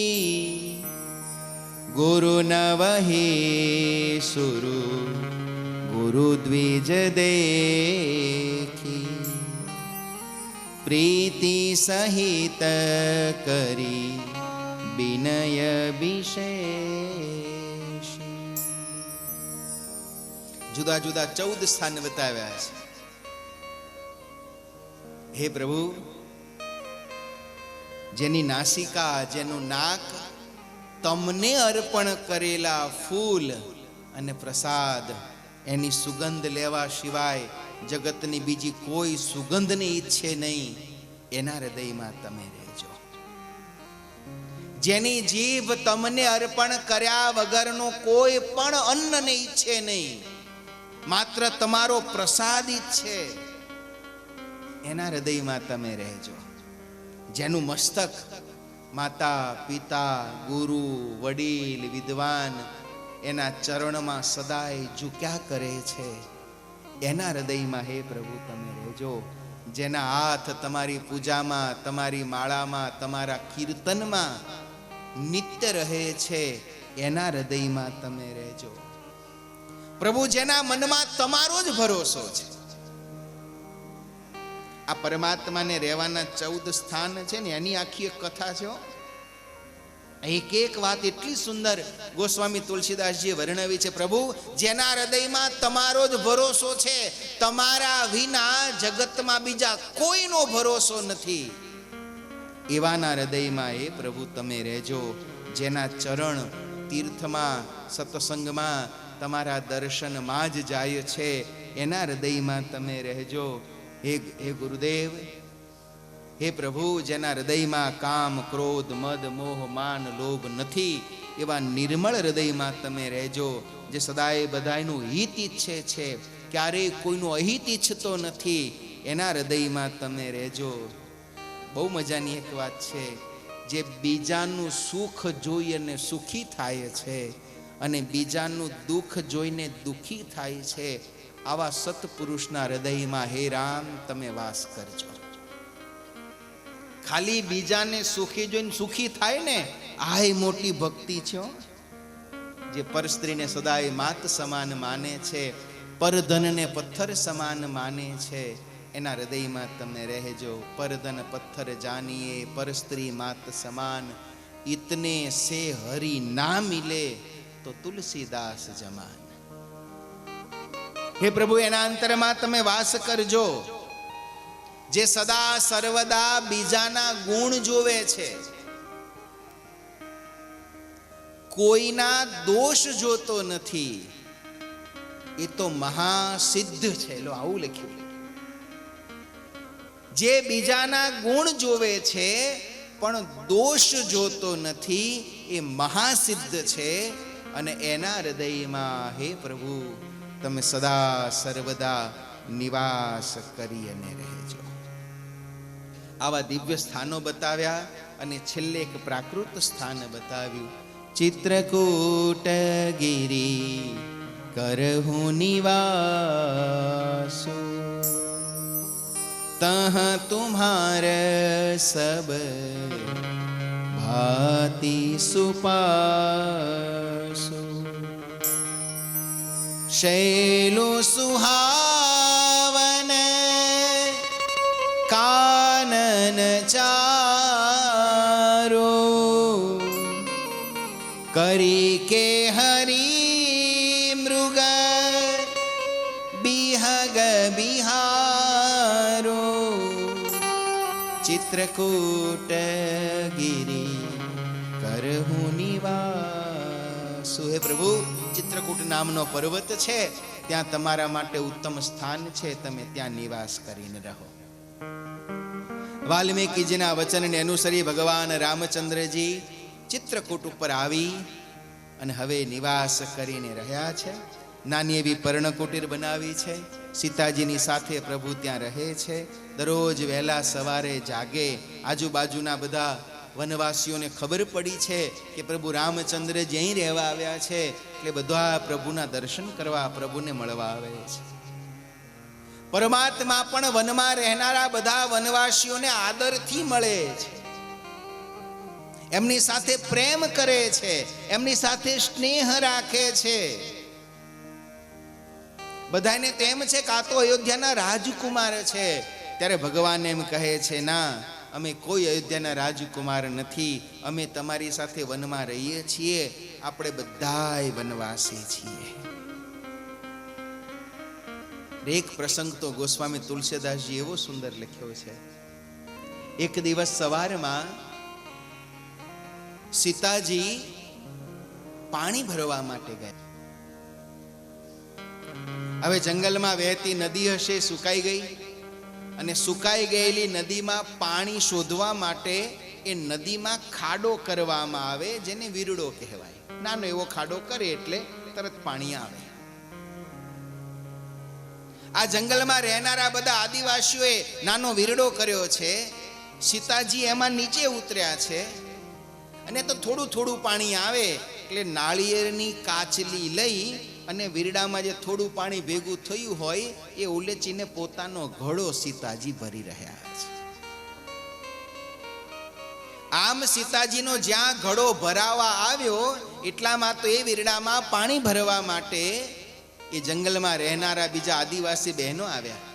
ગુરુ નવહી સુરુ ગુરુ દ્વિજ દેખી, પ્રીતિ સહિત કરી વિનય વિશેષ. જુદા જુદા 14 સ્થાન બતાવ્યા છે. હે પ્રભુ, જેની નાસિકા, જેનું નાક તમને અર્પણ કરેલા ફૂલ અને પ્રસાદ એની સુગંધ લેવા સિવાય જગતની બીજી કોઈ સુગંધને ઈચ્છે નહીં, એના હૃદયમાં તમે રહેજો. જેની જીભ તમને અર્પણ કર્યા વગરનો કોઈ પણ અન્નને ઈચ્છે નહીં, માત્ર તમારો પ્રસાદિત છે, એના હૃદયમાં તમે રહેજો. જેનું મસ્તક માતા પિતા ગુરુ વડીલ વિદ્વાન એના ચરણમાં સદાય ઝૂક્યા કરે છે, એના હૃદયમાં હે પ્રભુ તમે રહેજો. જેના હાથ તમારી પૂજામાં, તમારી માળામાં, તમારા કીર્તનમાં નિત્ય રહે છે, એના હૃદયમાં તમે રહેજો. પ્રભુ જેના મનમાં તમારો જ ભરોસો છે. આ પરમાત્માને રહેવાના 14 સ્થાન છે ને, એની આખી એક કથા છે. એક એક વાત એટલી સુંદર ગોસ્વામી તુલસીદાસજીએ વર્ણવી છે. પ્રભુ જેના હૃદયમાં તમારો જ ભરોસો છે, તમારા વિના જગતમાં બીજા કોઈનો ભરોસો નથી, એવાના હૃદયમાં એ પ્રભુ તમે રહેજો. જેના ચરણ તીર્થમાં સત્સંગમાં તમારા દર્શનમાં જ જાય છે, એના હૃદયમાં તમે રહેજો. હે ગુરુદેવ, હે પ્રભુ, જેના હૃદયમાં કામ ક્રોધ મદ મોહ માન લોભ નથી, એવા નિર્મળ હૃદયમાં તમે રહેજો. જે સદાય બધાયનું હિત ઈચ્છે છે, ક્યારેય કોઈનું અહિત ઈચ્છતો નથી, એના હૃદયમાં તમે રહેજો. બહુ મજાની એક વાત છે, જે બીજાનું સુખ જોઈ અને સુખી થાય છે અને બીજાનું દુઃખ જોઈને દુઃખી થાય છે, આવા સત્પુરુષના હૃદયમાં હે રામ તમે વાસ કરજો. ખાલી બીજાને સુખી જોઈને સુખી થાય ને, આ મોટી ભક્તિ છે. જે પરસ્ત્રીને સદાય માત સમાન માને છે, પરધનને પથ્થર સમાન માને છે, એના હૃદયમાં તમે રહેજો. પરધન પથ્થર જાનીએ પરસ્ત્રી માત સમાન, ઇતને સે હરી ના મિલે તો તુલસીદાસ જમાન. હે પ્રભુ, એના અંતરમાં તમે વાસ કરજો. જે સદા સર્વદા બીજાના ગુણ જોવે છે, કોઈના દોષ જોતો નથી, એ તો મહાસિદ્ધ છે. લો, આવું લખ્યું. જે બીજાના ગુણ જોવે છે પણ દોષ જોતો નથી, એ મહાસિદ્ધ છે. અને એના હૃદયમાં હે પ્રભુ તમે સદા સર્વદા નિવાસ કરી અને રહેજો. આવા દિવ્ય સ્થાનો બતાવ્યા અને છેલ્લે એક પ્રાકૃત સ્થાન બતાવ્યું. ચિત્રકૂટ ગિરી કરહું નિવાસો, તહ તુમ્હાર સબ ભાતિ સુપાસો. શૈલો સુહાવન કાનન ચારો, કરી કે હરી મૃગ બિહગ બિહારો. ચિત્રકૂટ ગિરી કરહું નિવાસો. હે પ્રભુ, ચિત્રકૂટ નામનો પર્વત છે, ત્યાં તમારા માટે ઉત્તમ સ્થાન છે, તમે ત્યાં નિવાસ કરીને રહો. વાલ્મીકીજીના વચનને અનુસરી ભગવાન રામચંદ્રજી ચિત્રકૂટ ઉપર આવી અને હવે નિવાસ કરીને રહ્યા છે. નાની એવી પર્ણકુટીર બનાવી છે. સીતાજીની સાથે પ્રભુ ત્યાં રહે છે. દરરોજ વહેલા સવારે જાગે. આજુબાજુના બધા વનવાસીઓને ખબર પડી છે કે પ્રભુ રામચંદ્રજી અહીં રહેવા આવ્યા છે, એટલે બધા પ્રભુના દર્શન કરવા, પ્રભુને મળવા આવે છે. પરમાત્મા પણ વનમાં રહેનારા બધા વનવાસીઓને આદરથી મળે છે, એમની સાથે પ્રેમ કરે છે, એમની સાથે સ્નેહ રાખે છે. બધાને તેમ છે કે આ તો અયોધ્યાના રાજકુમાર છે. ત્યારે ભગવાન એમ કહે છે, ના, અમે કોઈ અયોધ્યાના રાજકુમાર નથી, અમે તમારી સાથે વનમાં રહીએ છીએ, આપણે બધાય વનવાસી છીએ. એક પ્રસંગ તો ગોસ્વામી તુલસીદાસજી એવો સુંદર લખ્યો છે. એક દિવસ સવારમાં સીતાજી પાણી ભરવા માટે ગયા. હવે જંગલમાં વહેતી નદી હશે, સુકાઈ ગઈ, અને સુકાઈ ગયેલી નદીમાં પાણી શોધવા માટે એ નદીમાં ખાડો કરવામાં આવે, જેને વીરડો કહેવાય. નાનો એવો ખાડો કરે એટલે તરત પાણી આવે. આ જંગલમાં રહેનારા બધા આદિવાસીઓએ નાનો વીરડો કર્યો છે. સીતાજી એમાં નીચે ઉતર્યા છે અને તો થોડું થોડું પાણી આવે એટલે નાળિયેરની કાચલી લઈ અને વીરડામાં જે થોડું પાણી ભેગું થયું હોય એ ઉલેચીને પોતાનો ઘડો સીતાજી ભરી રહ્યા છે. આમ સીતાજીનો જ્યાં ઘડો ભરાવા આવ્યો એટલામાં તો એ વીરડામાં પાણી ભરવા માટે એ જંગલમાં રહેનારા બીજા આદિવાસી બહેનો આવ્યા.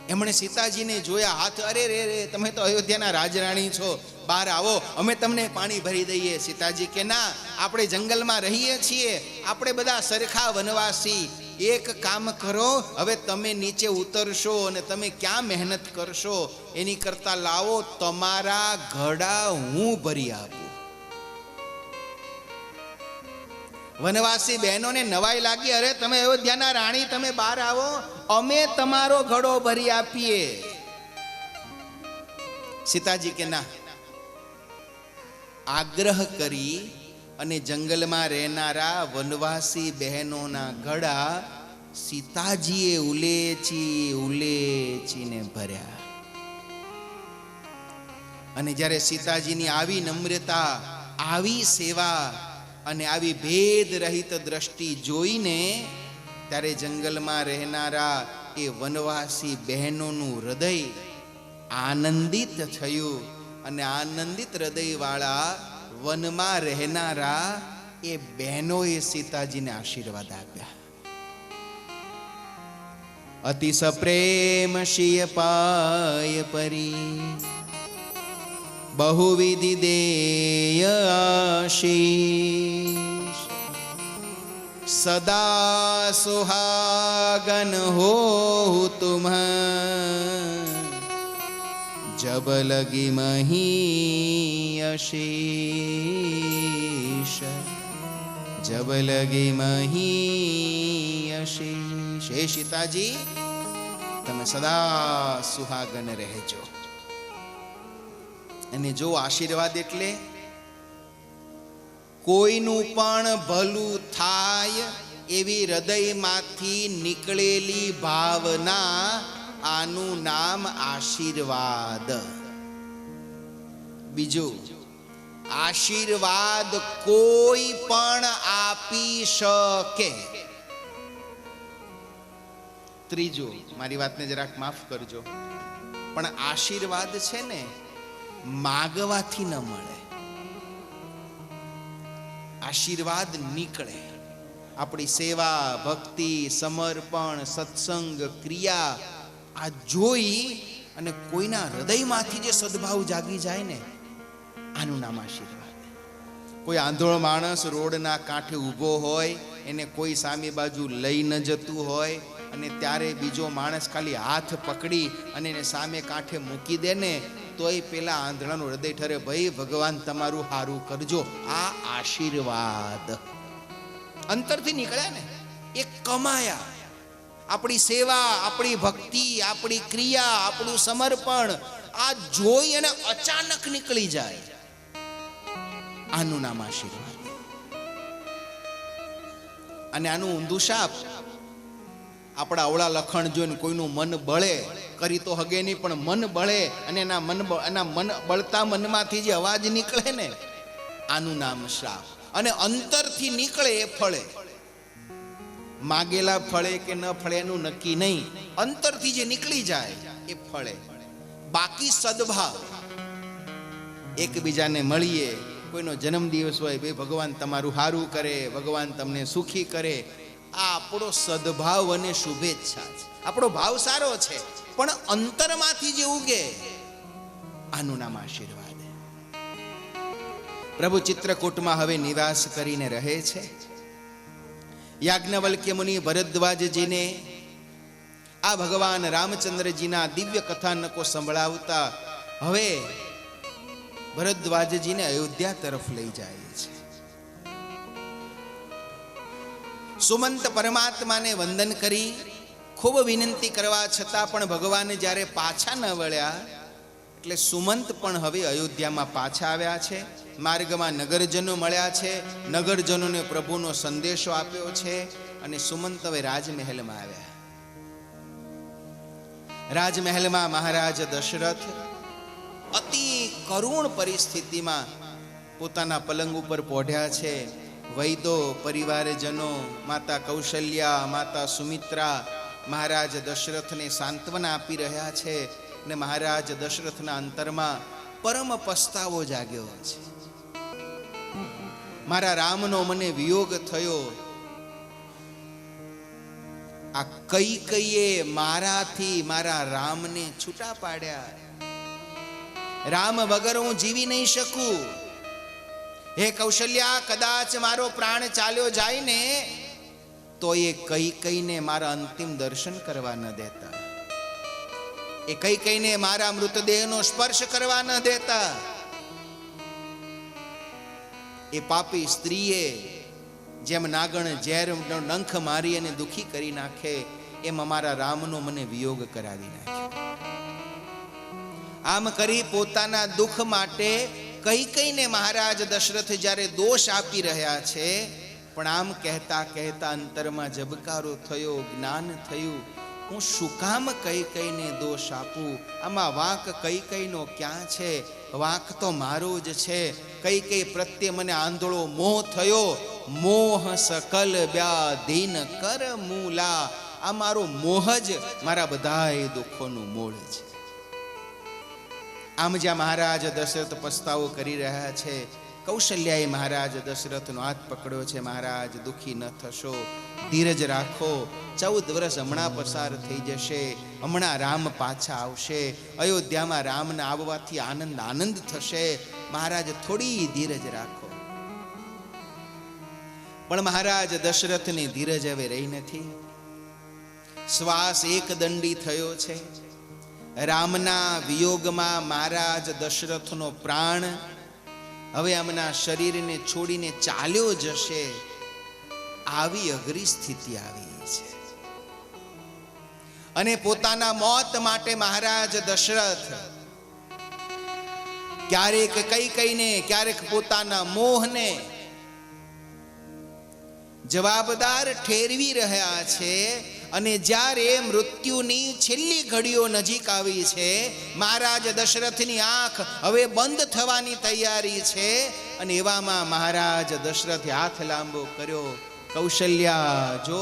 એમણે સીતાજીને જોયા, હાથ, અરે રે રે, તમે તો અયોધ્યાના રાજરાણી છો, બહાર આવો, અમે તમને પાણી ભરી દઈએ. સીતાજી કે ના, આપણે જંગલમાં રહીએ છીએ, આપણે બધા સરખા વનવાસી. એક કામ કરો, હવે તમે નીચે ઉતરશો અને તમે ક્યાં મહેનત કરશો, એની કરતા લાવો તમારા ઘડા હું ભરી આપું. વનવાસી બહેનોને નવાઈ લાગી, અરે તમે અયોધ્યાના રાણી, તમે બહાર આવો, અમે તમારો ઘડો ભરી આપીએ. સીતાજી કે ના, આગ્રહ કરી અને જંગલમાં રહેનારા વનવાસી બહેનોના ઘડા સીતાજીએ ઉલેચીને ભર્યા. અને જ્યારે સીતાજીની આવી નમ્રતા, આવી સેવા અને આવી ભેદ રહિત દ્રષ્ટિ જોઈને ત્યારે જંગલમાં રહેનારા એ વનવાસી બહેનોનું હૃદય આનંદિત થયું. અને આનંદિત હૃદય વાળા વનમાં રહેનારા એ બહેનોએ સીતાજીને આશીર્વાદ આપ્યા. અતિશ પ્રેમ શિય પાય પરી બહુવિધિ દેય આશીષ સદા સુહાગન હો તુમ જબ લગી મહી આશીષ જબ લગી મહી આશીષ. હે સીતાજી, તમે સદા સુહાગન રહેજો. અને જો આશીર્વાદ એટલે કોઈનું પણ ભલું થાય એવી હૃદયમાંથી નીકળેલી ભાવના, આનું નામ આશીર્વાદ. બીજું, આશીર્વાદ કોઈ પણ આપી શકે. ત્રીજું, મારી વાતને જરાક માફ કરજો, પણ આશીર્વાદ છે ને માગવાથી ન મળે. આશીર્વાદ નીકળે. આપણી સેવા, ભક્તિ, સમર્પણ, સત્સંગ, ક્રિયા આ જોઈ અને કોઈના હૃદયમાંથી જે સદભાવ જાગી જાય ને, આનું નામ આશીર્વાદ. કોઈ આંધળો માણસ રોડના કાંઠે ઊભો હોય, એને કોઈ સામે બાજુ લઈ ન જતું હોય અને ત્યારે બીજો માણસ ખાલી હાથ પકડી અને એને સામે કાંઠે મૂકી દે ને, તોય પેલા આંધળાનું હૃદય ઠરે, ભાઈ ભગવાન તમારું હારું કરજો. આ આશીર્વાદ અંતરથી નીકળ્યા ને, એ કમાયા. આપણી સેવા, આપણી ભક્તિ, આપણી ક્રિયા, આપણું સમર્પણ આ જોઈ અને અચાનક નીકળી જાય, આનું નામ આશીર્વાદ. અને આનું ઊંધું શાપ, આપણા અવળા લખણ જોઈને કોઈનું મન બળે, કરી તો હગે નહીં પણ મન બળે, અને એના મન બળતા મનમાંથી જે અવાજ નીકળે ને, આનું નામ શ્રાપ. અને અંતરથી નીકળે એ ફળે. માગેલા ફળે કે ન ફળે એનું નક્કી નહીં, અંતરથી જે નીકળી જાય એ ફળે. બાકી સદભાવ, એકબીજાને મળીએ, કોઈનો જન્મદિવસ હોય, ભાઈ ભગવાન તમારું સારું કરે, ભગવાન તમને સુખી કરે, આ આપણો સદભાવ અને શુભેચ્છા છે. આપણો ભાવ સારો છે, પણ અંતરમાંથી જે ઉગે આનું નામ આશીર્વાદ. પ્રભુ ચિત્રકૂટમાં હવે નિવાસ કરીને રહે છે. યાજ્ઞવલ્ક્ય મુનિ ભરદ્વાજજીને આ ભગવાન રામચંદ્રજીના દિવ્ય કથાનકો સંભળાવતા હવે ભરદ્વાજજીને અયોધ્યા તરફ લઈ જાય છે. સુમંત પરમાત્માને વંદન કરી ખૂબ વિનંતી કરવા છતાં પણ ભગવાન જ્યારે પાછા ન વળ્યા એટલે સુમંત પણ હવે અયોધ્યામાં પાછા આવ્યા છે. માર્ગમાં નગરજનો મળ્યા છે, નગરજનોને પ્રભુનો સંદેશો આપ્યો છે અને સુમંત હવે રાજમહેલમાં આવ્યા. રાજમહેલમાં મહારાજ દશરથ અતિ કરુણ પરિસ્થિતિમાં પોતાના પલંગ ઉપર પોઢ્યા છે. વૈદો, પરિવારજનો, માતા કૌશલ્યા, માતા સુમિત્રા મહારાજ દશરથને સાંત્વના આપી રહ્યા છે. અને મહારાજ દશરથના અંતરમાં પરમ પસ્તાવો જાગ્યો છે. મારા રામનો મને વિયોગ થયો. આ કઈ કઈએ મારાથી મારા રામને છૂટા પાડ્યા. રામ વગર હું જીવી નહીં શકું. હે કૌશલ્યા, કદાચ મારો પ્રાણ ચાલ્યો જાય ને તો એ કઈ કઈને મારા અંતિમ દર્શન કરવા ન દેતા. એ કઈ કઈને મારા મૃતદેહનો સ્પર્શ કરવા ન દેતા. એ પાપી સ્ત્રીએ જેમ નાગણ ઝેર ડંખ મારી અને દુખી કરી નાખે એમ અમારા રામનો મને વિયોગ કરાવી નાખ્યો. આમ કરી પોતાના દુઃખ માટે કઈ કઈને મહારાજ દશરથ જ્યારે દોષ આપી રહ્યા છે, પણ આમ કહેતા કહેતા અંતરમાં ઝબકારો થયો, જ્ઞાન થયું. હું શું કામ કઈ કઈને દોષ આપું? આમાં વાંક કઈ કઈનો ક્યાં છે? વાંક તો મારો જ છે. કઈ કઈ પ્રત્યે મને આંધળો મોહ થયો. મોહ સકલ વ્યાધીન કર મૂલા. આ મારો મોહ જ મારા બધાય દુઃખોનું મૂળ છે. આમ જ્યાં મહારાજ દશરથ પસ્તાવો કરી રહ્યા છે, કૌશલ્યાએ મહારાજ દશરથનો હાથ પકડ્યો છે. મહારાજ, દુઃખી ન થશો, ધીરજ રાખો. 14 વર્ષ હમણાં પસાર થઈ જશે. હમણાં રામ પાછા આવશે. અયોધ્યામાં રામના આવવાથી આનંદ આનંદ થશે. મહારાજ, થોડી ધીરજ રાખો. પણ મહારાજ દશરથની ધીરજ હવે રહી નથી. શ્વાસ એક દંડી થયો છે. રામના વિયોગમાં મહારાજ દશરથનો પ્રાણ હવે એમના શરીરને છોડીને ચાલ્યો જશે. આવી અઘરી સ્થિતિ આવી છે. અને પોતાના મોત માટે મહારાજ દશરથ ક્યારેક કઈ કઈને, ક્યારેક પોતાના મોહને જવાબદાર ઠેરવી રહ્યા છે. અને જ્યારે મૃત્યુની છેલ્લી ઘડીઓ નજીક આવી છે, મહારાજ દશરથની આંખ હવે બંધ થવાની તૈયારી છે. અને એવામાં મહારાજ દશરથે હાથ લાંબો કર્યો. કૌશલ્યા, જો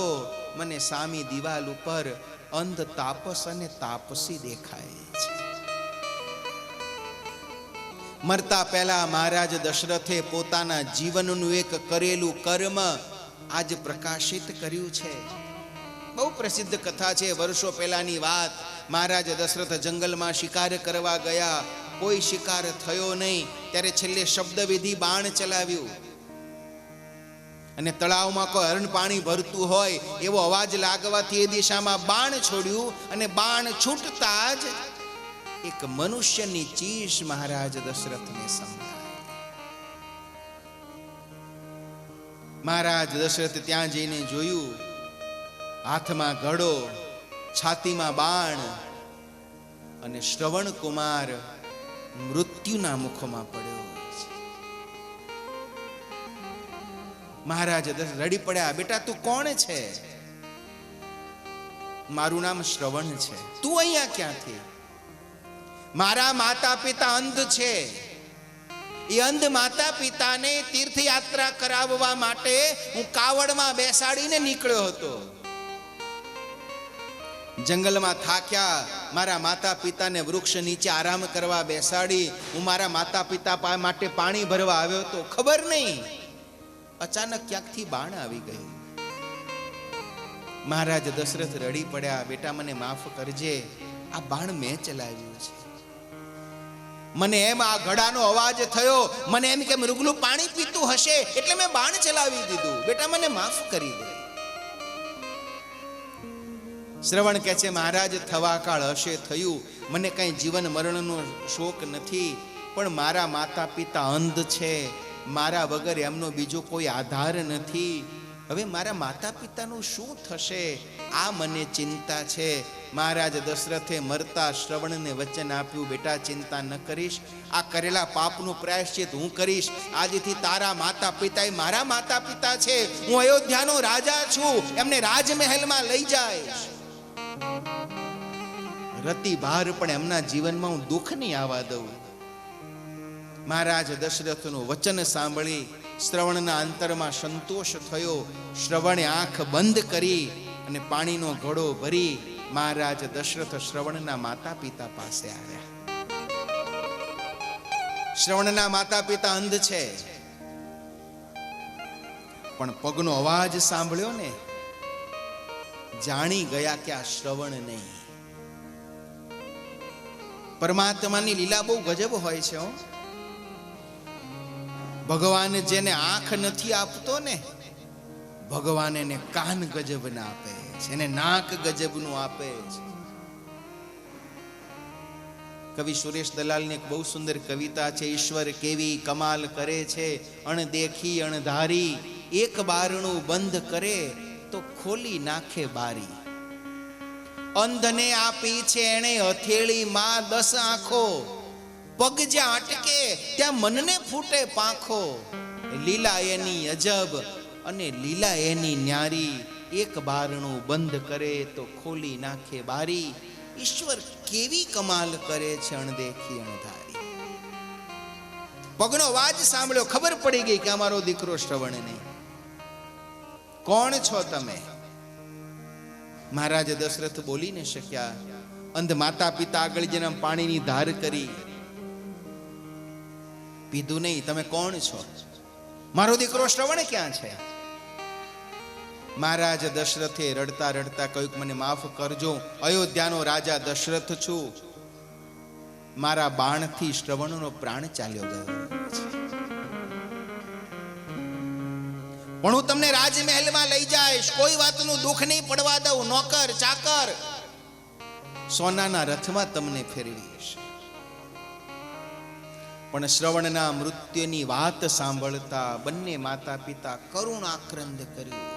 મને સામી દિવાલ ઉપર અંધ તાપસ અને તાપસી દેખાય છે. મરતા પહેલા મહારાજ દશરથે પોતાના જીવનનું એક કરેલું કર્મ આજ પ્રકાશિત કર્યું છે. બહુ પ્રસિદ્ધ કથા છે, વર્ષો પહેલાની વાત. મહારાજ દશરથ જંગલમાં શિકાર કરવા ગયા. કોઈ શિકાર થયો નહીં. ત્યારે છેલ્લે શબ્દવિધિ બાણ ચલાવ્યું અને તળાવમાં કોઈ હરણ પાણી ભરતું હોય એવો અવાજ લાગવાથી એ દિશામાં બાણ છોડ્યું. અને બાણ છૂટતા જ એક મનુષ્યની ચીસ મહારાજ દશરથને સંભળાઈ. મહારાજ દશરથ ત્યાં જઈને જોયું. હાથમાં ઘડો, છાતીમાં બાણ અને શ્રવણ કુમાર મૃત્યુના મુખમાં પડ્યો છે. મહારાજ રડી પડ્યા. બેટા, તું કોણ છે? મારું નામ શ્રવણ છે. તું અહીંયા ક્યાંથી? મારા માતા પિતા અંધ છે. એ અંધ માતા પિતાને તીર્થયાત્રા કરાવવા માટે હું કાવડમાં બેસાડીને નીકળ્યો હતો. જંગલમાં થાક્યા. મારા માતા પિતાને વૃક્ષ નીચે આરામ કરવા બેસાડી હું મારા માતા પિતા માટે પાણી ભરવા આવ્યો હતો. ખબર નહીં અચાનક ક્યાંકથી બાણ આવી ગયું. મહારાજ દશરથ રડી પડ્યા. બેટા, મને માફ કરજે. આ બાણ મેં ચલાવ્યું છે. મને એમ આ ઘડાનો અવાજ થયો. મને એમ કે મૃગલું પાણી પીતું હશે એટલે મેં બાણ ચલાવી દીધું. બેટા, મને માફ કરી દે. શ્રવણ કહે છે, મહારાજ, થવા કાળ હશે થયું. મને કઈ જીવન મરણનો શોક નથી. પણ મારા માતા પિતા અંધ છે. મારા વગર એમનો બીજો કોઈ આધાર નથી. હવે મારા માતા પિતાનું શું થશે? આ મને ચિંતા છે. મહારાજ દશરથે મરતા શ્રવણને વચન આપ્યું. બેટા, ચિંતા ન કરીશ. આ કરેલા પાપનું પ્રાયશ્ચિત હું કરીશ. આજથી તારા માતા પિતા મારા માતા પિતા છે. હું અયોધ્યાનો રાજા છું. એમને રાજમહેલમાં લઈ જઈશ. રતિ ભાર પણ એમના જીવનમાં હું દુઃખ નહીં આવવા દઉં. મહારાજ દશરથનું વચન સાંભળી શ્રવણના અંતરમાં સંતોષ થયો. શ્રવણે આંખ બંધ કરી અને પાણીનો ઘડો ભરી મહારાજ દશરથ શ્રવણના માતા પિતા પાસે આવ્યા. શ્રવણના માતા પિતા અંધ છે, પણ પગનો અવાજ સાંભળ્યો ને જાણી ગયા કે આ શ્રવણ નહીં. પરમાત્માની લીલા બહુ ગજબ હોય છે. ભગવાન જેને આંખ નથી આપતો ને, ભગવાન એને કાન ગજબ ના આપે છે, એને નાક ગજબ નું આપે છે. કવિ સુરેશ દલાલની એક બહુ સુંદર કવિતા છે. ઈશ્વર કેવી કમાલ કરે છે, અણદેખી અણધારી, એક બારણું બંધ કરે તો ખોલી નાખે બારી. અંધને આપી છે એણે હથેળી માં 10 આંખો, પગ જ્યાં અટકે ત્યાં મનને ફૂટે પાંખો. લીલા એની અજબ અને લીલા એની ન્યારી, એક બારણું બંધ કરે તો ખોલી નાખે બારી. ઈશ્વર કેવી કમાલ કરે છે, અણદેખી અણધારી. પગનો અવાજ સાંભળ્યો, ખબર પડી ગઈ કે અમારો દીકરો શ્રવણ નહીં. કોણ છો તમે? મહારાજ દશરથ બોલી ન શક્યા. અંધ માતા પિતા આગળ જઈને પાણીની ધાર કરી, પીધું નહીં. તમે કોણ છો? મારો દીકરો શ્રવણ ક્યાં છે? મહારાજ દશરથે રડતા રડતા કહ્યું, મને માફ કરજો, અયોધ્યાનો રાજા દશરથ છું. મારા બાણથી શ્રવણનો પ્રાણ ચાલ્યો ગયો છે, પણ હું તમને રાજમહેલમાં લઈ જઈશ, કોઈ વાતનું દુઃખ નહીં પડવા દઉં. નોકર ચાકર સોનાના રથમાં તમને ફેરવીશ. પણ શ્રવણના મૃત્યુની વાત સાંભળતા બંને માતા પિતા કરુણાક્રંદ કર્યું.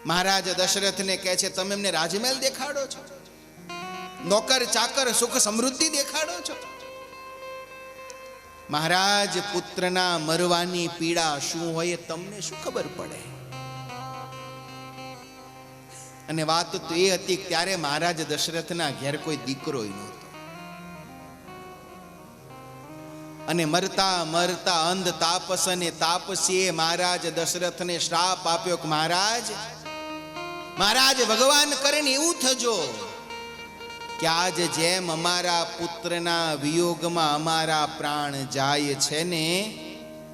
મહારાજ દશરથને કહે છે, તમે એમને રાજમહેલ દેખાડો છો, નોકર ચાકર સુખ સમૃદ્ધિ દેખાડો છો. મહારાજ, પુત્રના મરવાની પીડા શું હોય તમને શું ખબર પડે? અને વાત તો એ હતી કે ત્યારે મહારાજ દશરથના ઘેર કોઈ દીકરો નહોતો. અને મરતા મરતા અંધ તાપસ અને તાપસીએ મહારાજ દશરથને શ્રાપ આપ્યો કે મહારાજ ભગવાન કરીને એવું થજો કે આજ જેમ અમારા પુત્રના વિયોગમાં અમારા પ્રાણ જાય છે ને,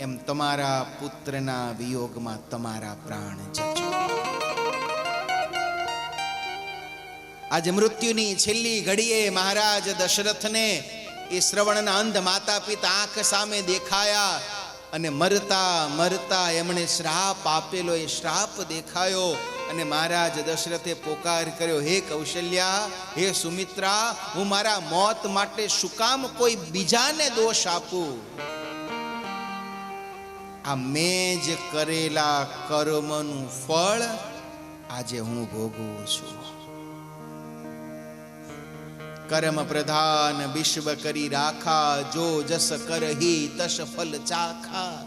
એમ તમારા પુત્રના વિયોગમાં તમારા પ્રાણ જજો. આજે મૃત્યુની છેલ્લી ઘડીએ મહારાજ દશરથને એ શ્રવણના અંધ માતા પિતા આંખ સામે દેખાયા અને મરતા મરતા એમણે શ્રાપ આપેલો એ શ્રાપ દેખાયો. અને મહારાજ દશરથે પોકાર કર્યો, હે કૌશલ્યા, હે સુમિત્રા, હું મારા મોત માટે શું કામ કોઈ બીજાને દોષ આપું? આ મેં જ કરેલા કર્મનું ફળ આજે હું ભોગવું છું. કર્મ પ્રધાન વિશ્વ કરી રાખા, જો જસ કરહી તસ ફલ ચાખા.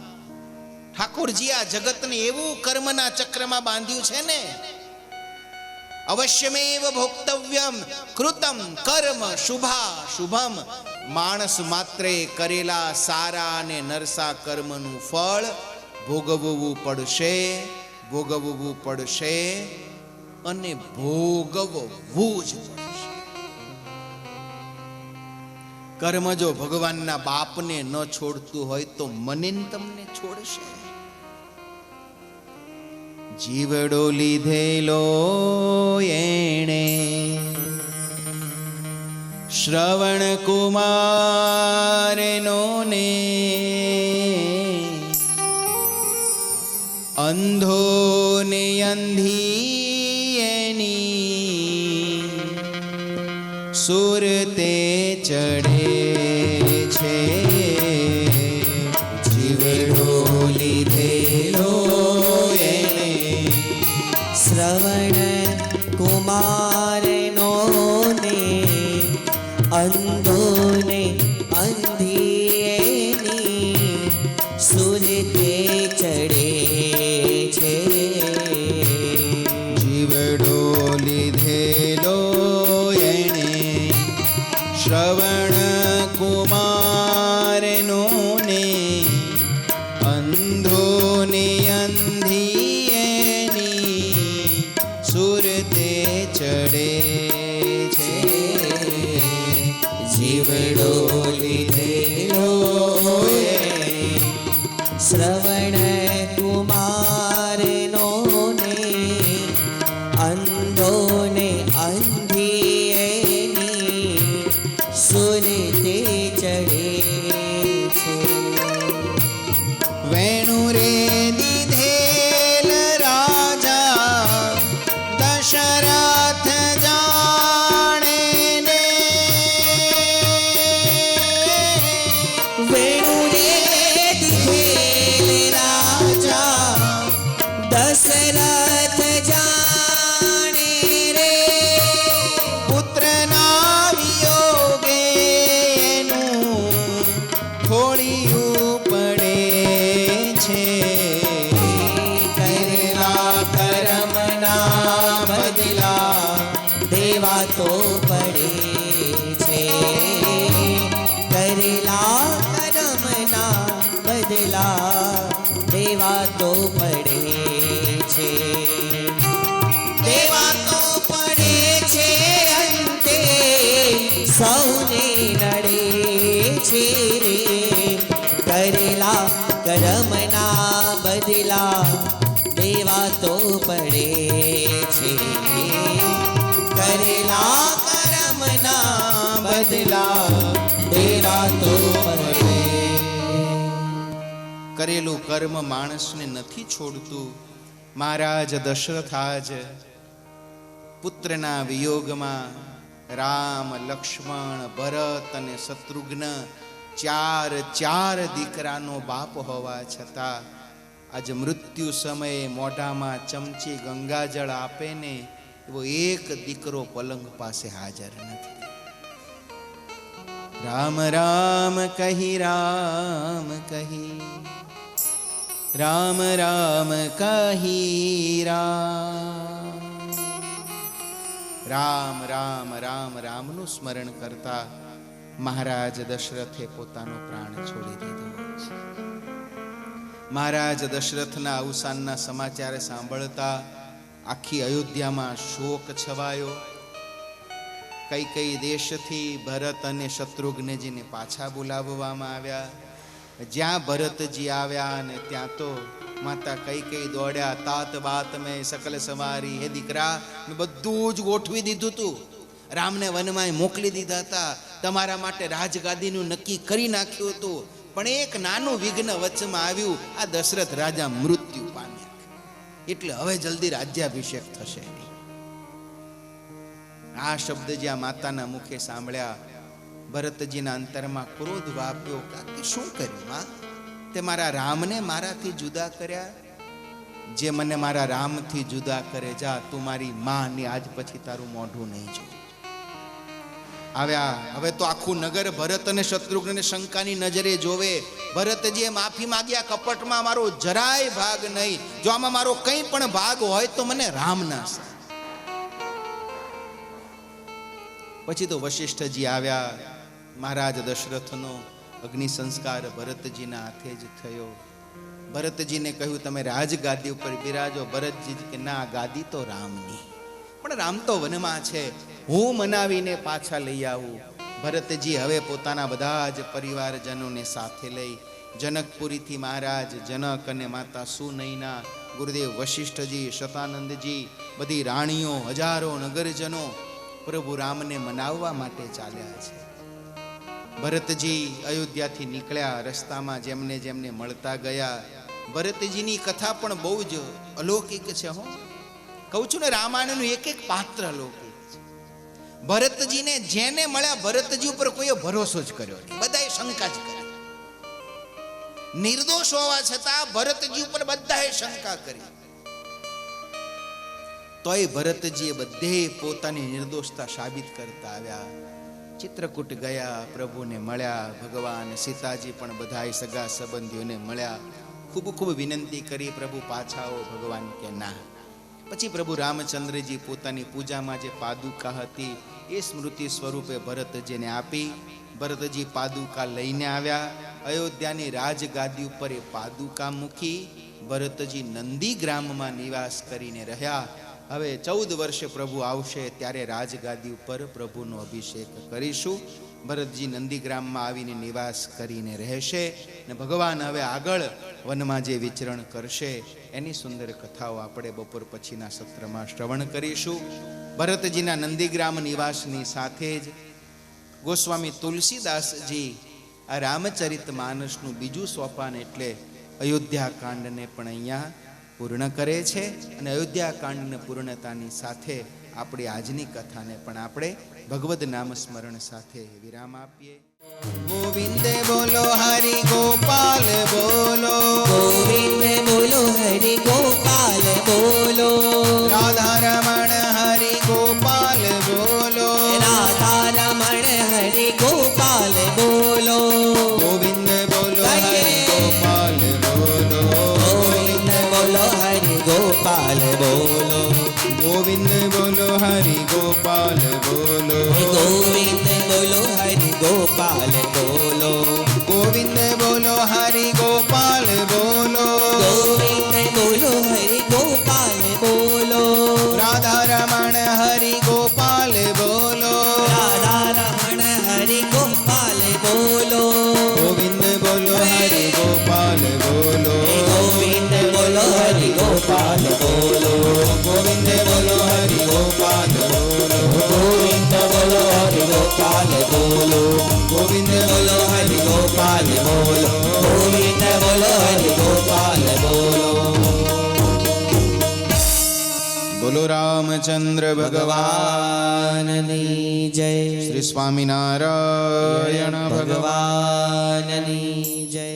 ઠાકોરજી આ જગતને એવું કર્મના ચક્રમાં બાંધ્યું છે ને, અવશ્યમેવ ભોક્તવ્યમ કૃતમ કર્મ શુભા શુભમ. માણસ માત્રે કરેલા સારા અને નરસા કર્મનું ફળ ભોગવવું પડશે, ભોગવવું પડશે અને ભોગવવું જ પડશે. કર્મ જો ભગવાનના બાપને ન છોડતું હોય તો મને તમને છોડશે? જીવડો લીધેલો એણે શ્રવણ કુમારનો ને, અંધો ને અંધી એની સુરતે ચડે છે. જીવડો લીધેલો એણે શ્રવણ કુમારનો ને, અંધો ને અંધી એની સુરતે ચડે છે. જીવડો લીધેલો શ્રવણ કુમારનો ને અંધો ને અંધી એની સુરતે ચડે છે. જીવડો લીધેલો શ્રવણ કુમારનો ને અંધો ને અંધી એની સુરતે ચડે છે. વેણુ રે દીધેલ રાજા દશરથ જાણે ને વેણુ રે દીધેલ રાજા દશરથ જાણે રે પુત્રના વિયોગે એનું ખોળિયું પડે છે. કરેલા કર્મના બદલા દેવા તો પડે છે. કરેલા કર્મના બદલા દેવા તો પડે છે. દેવા તો પડે છે અંતે સૌને નડે છે રે. કરેલા કર્મના બદલા દેવા તો પડે છે. કરેલા કર્મના બદલા દેવા તો પડે. કરેલું કર્મ માણસને નથી છોડતું. મહારાજ દશરથ આજ પુત્રના વિયોગમાં રામ, લક્ષ્મણ, ભરત અને શત્રુઘ્ન ચાર દીકરાનો બાપ હોવા છતાં આજે મૃત્યુ સમયે મોઢામાં ચમચી ગંગાજળ આપે ને એવો એક દીકરો પલંગ પાસે હાજર નથી. રામ રામ કહી રામ કહી રામ રામ કહી રામ રામ રામ રામનું સ્મરણ કરતા મહારાજ દશરથે પોતાનો પ્રાણ છોડી દીધો. મહારાજ દશરથના અવસાનના સમાચાર સાંભળતા આખી અયોધ્યામાં શોક છવાયો. કઈ દેશથી ભરત અને શત્રુઘ્નજીને પાછા બોલાવવામાં આવ્યા. જ્યાં ભરતજી આવ્યા અને ત્યાં તો માતા કઈ દોડ્યા. તાત બાત મેં સકલ સવારી, હે દીકરા મેં બધું જ ગોઠવી દીધું તું. રામને વનમાં મોકલી દીધા હતા. તમારા માટે રાજગાદીનું નક્કી કરી નાખ્યું હતું. પણ એક નાનું વિઘ્ન વચમાં આવ્યું. આ દશરથ રાજા મૃત્યુ પામ્યા એટલે હવે જલ્દી રાજ્યાભિષેક થશે નહીં. આ શબ્દ જ્યાં માતાના મુખે સાંભળ્યા ભરતજીના અંતરમાં ક્રોધ વાપ્યો. કે શું કર્યું માં? તે મારા રામને મારાથી જુદા કર્યા. જે મને મારા રામથી જુદા કરે, જા તું મારી માની આજ પછી તારું મોઢું નહીં જોઉં. આવ્યા હવે તો આખું નગર ભરત અને શત્રુઘ્નને શંકાની નજરે જોવે. ભરતજીએ માફી માંગ્યા. કપટમાં મારો જરાય ભાગ નહીં. જો આમાં મારો કંઈ પણ ભાગ હોય તો મને રામ ના સા. પછી તો વશિષ્ઠજી આવ્યા. મહારાજ દશરથનો અગ્નિ સંસ્કાર ભરતજીના હાથે જ થયો. ભરતજીને કહ્યું તમે રાજગાદી ઉપર બિરાજો. ભરતજી કે ના, ગાદી તો રામની, પણ રામ તો વનમાં છે, હું મનાવીને પાછા લઈ આવું. ભરતજી હવે પોતાના બધા જ પરિવારજનોને સાથે લઈ જનકપુરીથી મહારાજ જનક અને માતા સુનયના, ગુરુદેવ વશિષ્ઠજી, શતાનંદજી, બધી રાણીઓ, હજારો નગરજનો પ્રભુ રામને મનાવવા માટે ચાલ્યા છે. ભરતજી અયોધ્યાથી નીકળ્યા. રસ્તામાં જેમને જેમને મળતા ગયા. ભરતજીની કથા પણ બહુ જ અલૌકિક છે. હો, કહું છું ને, રામાયણનું એક એક પાત્ર અલૌકિક છે. ભરતજીને જેને મળ્યા ભરતજી ઉપર કોઈએ ભરોસો જ કર્યો નહીં. બધાએ શંકા જ કરી. નિર્દોષ હોવા છતાં ભરતજી ઉપર બધાએ શંકા કરી. તોય ભરતજીએ બધે પોતાની નિર્દોષતા સાબિત કરતા આવ્યા. ચિત્રકૂટ ગયા, પ્રભુને મળ્યા. ભગવાન સીતાજી પણ બધાય સગા સંબંધીઓને મળ્યા. ખૂબ ખૂબ વિનંતી કરી, પ્રભુ પાછા આવો. ભગવાન કે ના. પછી પ્રભુ રામચંદ્રજી પોતાની પૂજામાં જે પાદુકા હતી એ સ્મૃતિ સ્વરૂપે ભરતજીને આપી. ભરતજી પાદુકા લઈને આવ્યા. અયોધ્યાની રાજગાદી ઉપર એ પાદુકા મૂકી ભરતજી નંદીગ્રામમાં નિવાસ કરીને રહ્યા. હવે 14 વર્ષે પ્રભુ આવશે ત્યારે રાજગાદી ઉપર પ્રભુનો અભિષેક કરીશું. ભરતજી નંદીગ્રામમાં આવીને નિવાસ કરીને રહેશે ને ભગવાન હવે આગળ વનમાં જે વિચરણ કરશે એની સુંદર કથાઓ આપણે બપોર પછીના સત્રમાં શ્રવણ કરીશું. ભરતજીના નંદીગ્રામ નિવાસની સાથે જ ગોસ્વામી તુલસીદાસજી આ રામચરિત માનસનું બીજું સોપાન એટલે અયોધ્યા કાંડને પણ અહીંયા પૂર્ણ કરે છે. અને અયોધ્યા કાંડની પૂર્ણતાની સાથે આપણી આજની કથાને પણ આપણે ભગવદ નામ સ્મરણ સાથે વિરામ આપીએ. ગોવિંદે બોલો હરિ ગોપાલ બોલો, ગોવિંદ બોલો હરિ ગોપાલ બોલો, રાધા રમણ હરિ ગોપાલ બોલો, રાધા રમણ હરિ ગોપાલ બોલો, ગોવિંદ બોલો હરિ ગોપાલ બોલો, ગોવિંદ બોલો હરિ ગોપાલ બોલો, ગોવિંદ બોલો હરિ ગોપાલ બોલો, ગોવિંદ બોલો હરિ ગોપાલ બોલો, ગોવિંદ બોલો હરિ ગોપાલ બોલો, ગોવિંદ બોલો હરિ ગોપાલ બોલો, રાધા રમણ હરિ ગોપાલ બોલો, રાધા રમણ હરિ ગોપાલ બોલો, ગોવિંદ બોલો હરિ ગોપાલ બોલો, ગોવિંદ બોલો હરિ ગોપાલ બોલો, ગોવિંદ બોલો હરિ ગોપાલ બોલો, ગોવિંદ બોલો હરિ ગોપાલ બોલો, ગોવિંદ બોલો હરિ ગોપાલ બોલો, ગોવિંદ બોલો હરિ ગોપાલ બોલો. બોલો રામચંદ્ર ભગવાન ભગવાનની જય, શ્રી સ્વામિનારાયણ ભગવાન. ભગવાનની જય.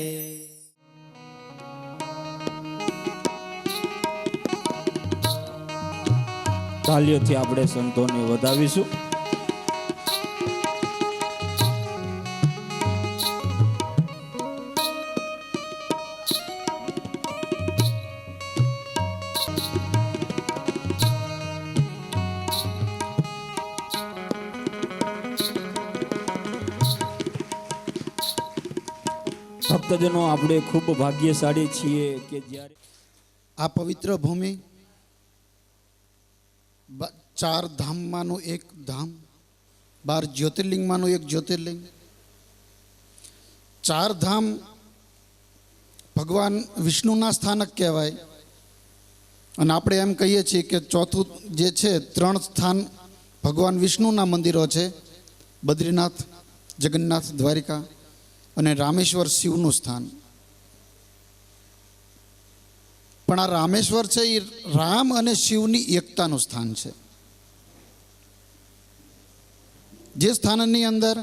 તાલીઓથી આપણે સંતોને વધાવીશું. ભક્તજનો, આપણે ખૂબ ભાગ્યશાળી છીએ કે જ્યારે આ પવિત્ર ભૂમિ 4 ધામમાંનું એક ધામ, 12 જ્યોતિર્લિંગમાંનું એક જ્યોતિર્લિંગ. 4 ધામ ભગવાન વિષ્ણુના સ્થાનક કહેવાય. અને આપણે એમ કહીએ છીએ કે ચોથું જે છે 3 સ્થાન ભગવાન વિષ્ણુના મંદિરો છે: બદ્રીનાથ, જગન્નાથ, દ્વારિકા અને રામેશ્વર શિવનું સ્થાન. પણ આ રામેશ્વર છે એ રામ અને શિવની એકતાનું સ્થાન છે. જે સ્થાનની અંદર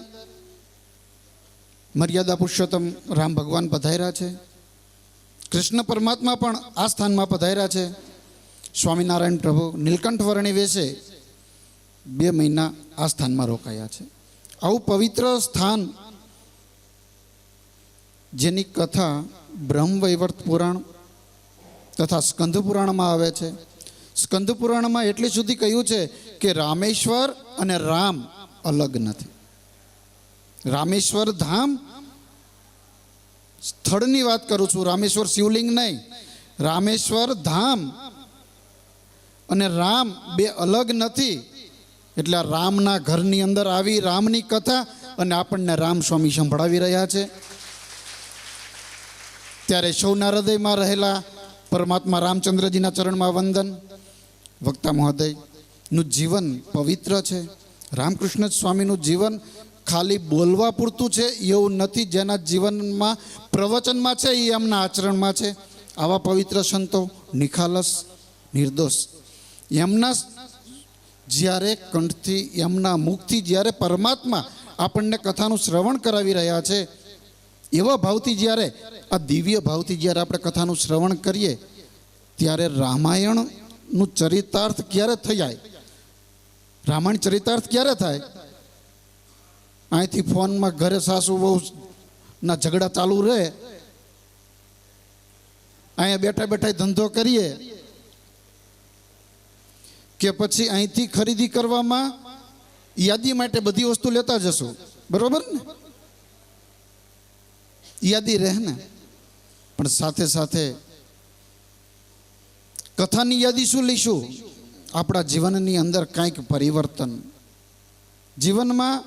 મર્યાદા પુરુષોત્તમ રામ ભગવાન પધાર્યા છે, કૃષ્ણ પરમાત્મા પણ આ સ્થાનમાં પધાર્યા છે. સ્વામિનારાયણ પ્રભુ નીલકંઠ વર્ણી વેશે 2 મહિના આ સ્થાનમાં રોકાયા છે. આવું પવિત્ર સ્થાન જેની કથા બ્રહ્મવૈવર્ત પુરાણ તથા સ્કંદ પુરાણમાં આવે છે. સ્કંદ પુરાણમાં એટલી સુધી કહ્યું છે કે રામેશ્વર અને રામ અલગ નથી. રામેશ્વર ધામ સ્થળની વાત કરું છું, રામેશ્વર શિવલિંગ નહીં. રામેશ્વર ધામ અને રામ 2 અલગ નથી. એટલે રામના ઘરની અંદર આવી રામની કથા અને આપણને રામ સ્વામી સંભળાવી રહ્યા છે. ત્યારે સૌના હૃદયમાં રહેલા પરમાત્મા રામચંદ્રજીના ચરણમાં વંદન. વક્તા મહોદયનું જીવન પવિત્ર છે. રામકૃષ્ણ સ્વામીનું જીવન ખાલી બોલવા પૂરતું છે એવું નથી. જેના જીવનમાં પ્રવચનમાં છે એ એમના આચરણમાં છે. આવા પવિત્ર સંતો નિખાલસ, નિર્દોષ, એમના જ્યારે કંઠથી, એમના મુખથી જ્યારે પરમાત્મા આપણને કથાનું શ્રવણ કરાવી રહ્યા છે, એવા ભાવથી જ્યારે, આ દિવ્ય ભાવથી જ્યારે આપણે કથાનું શ્રવણ કરીએ ત્યારે રામાયણનું ચરિતાર્થ ક્યારે થઈ જાય? રામાયણ ચરિતાર્થ ક્યારે થાય? અહીંથી ફોનમાં ઘરે સાસુ વહુના ઝઘડા ચાલુ રહે, અહીંયા બેઠા બેઠા ધંધો કરીએ, કે પછી અહીંથી ખરીદી કરવામાં યાદી માટે બધી વસ્તુ લેતા જશું, બરોબર ને? યાદી રહે ને, પણ સાથે સાથે કથાની યાદી શું લઈશું? આપણા જીવનની અંદર કાંઈક પરિવર્તન, જીવનમાં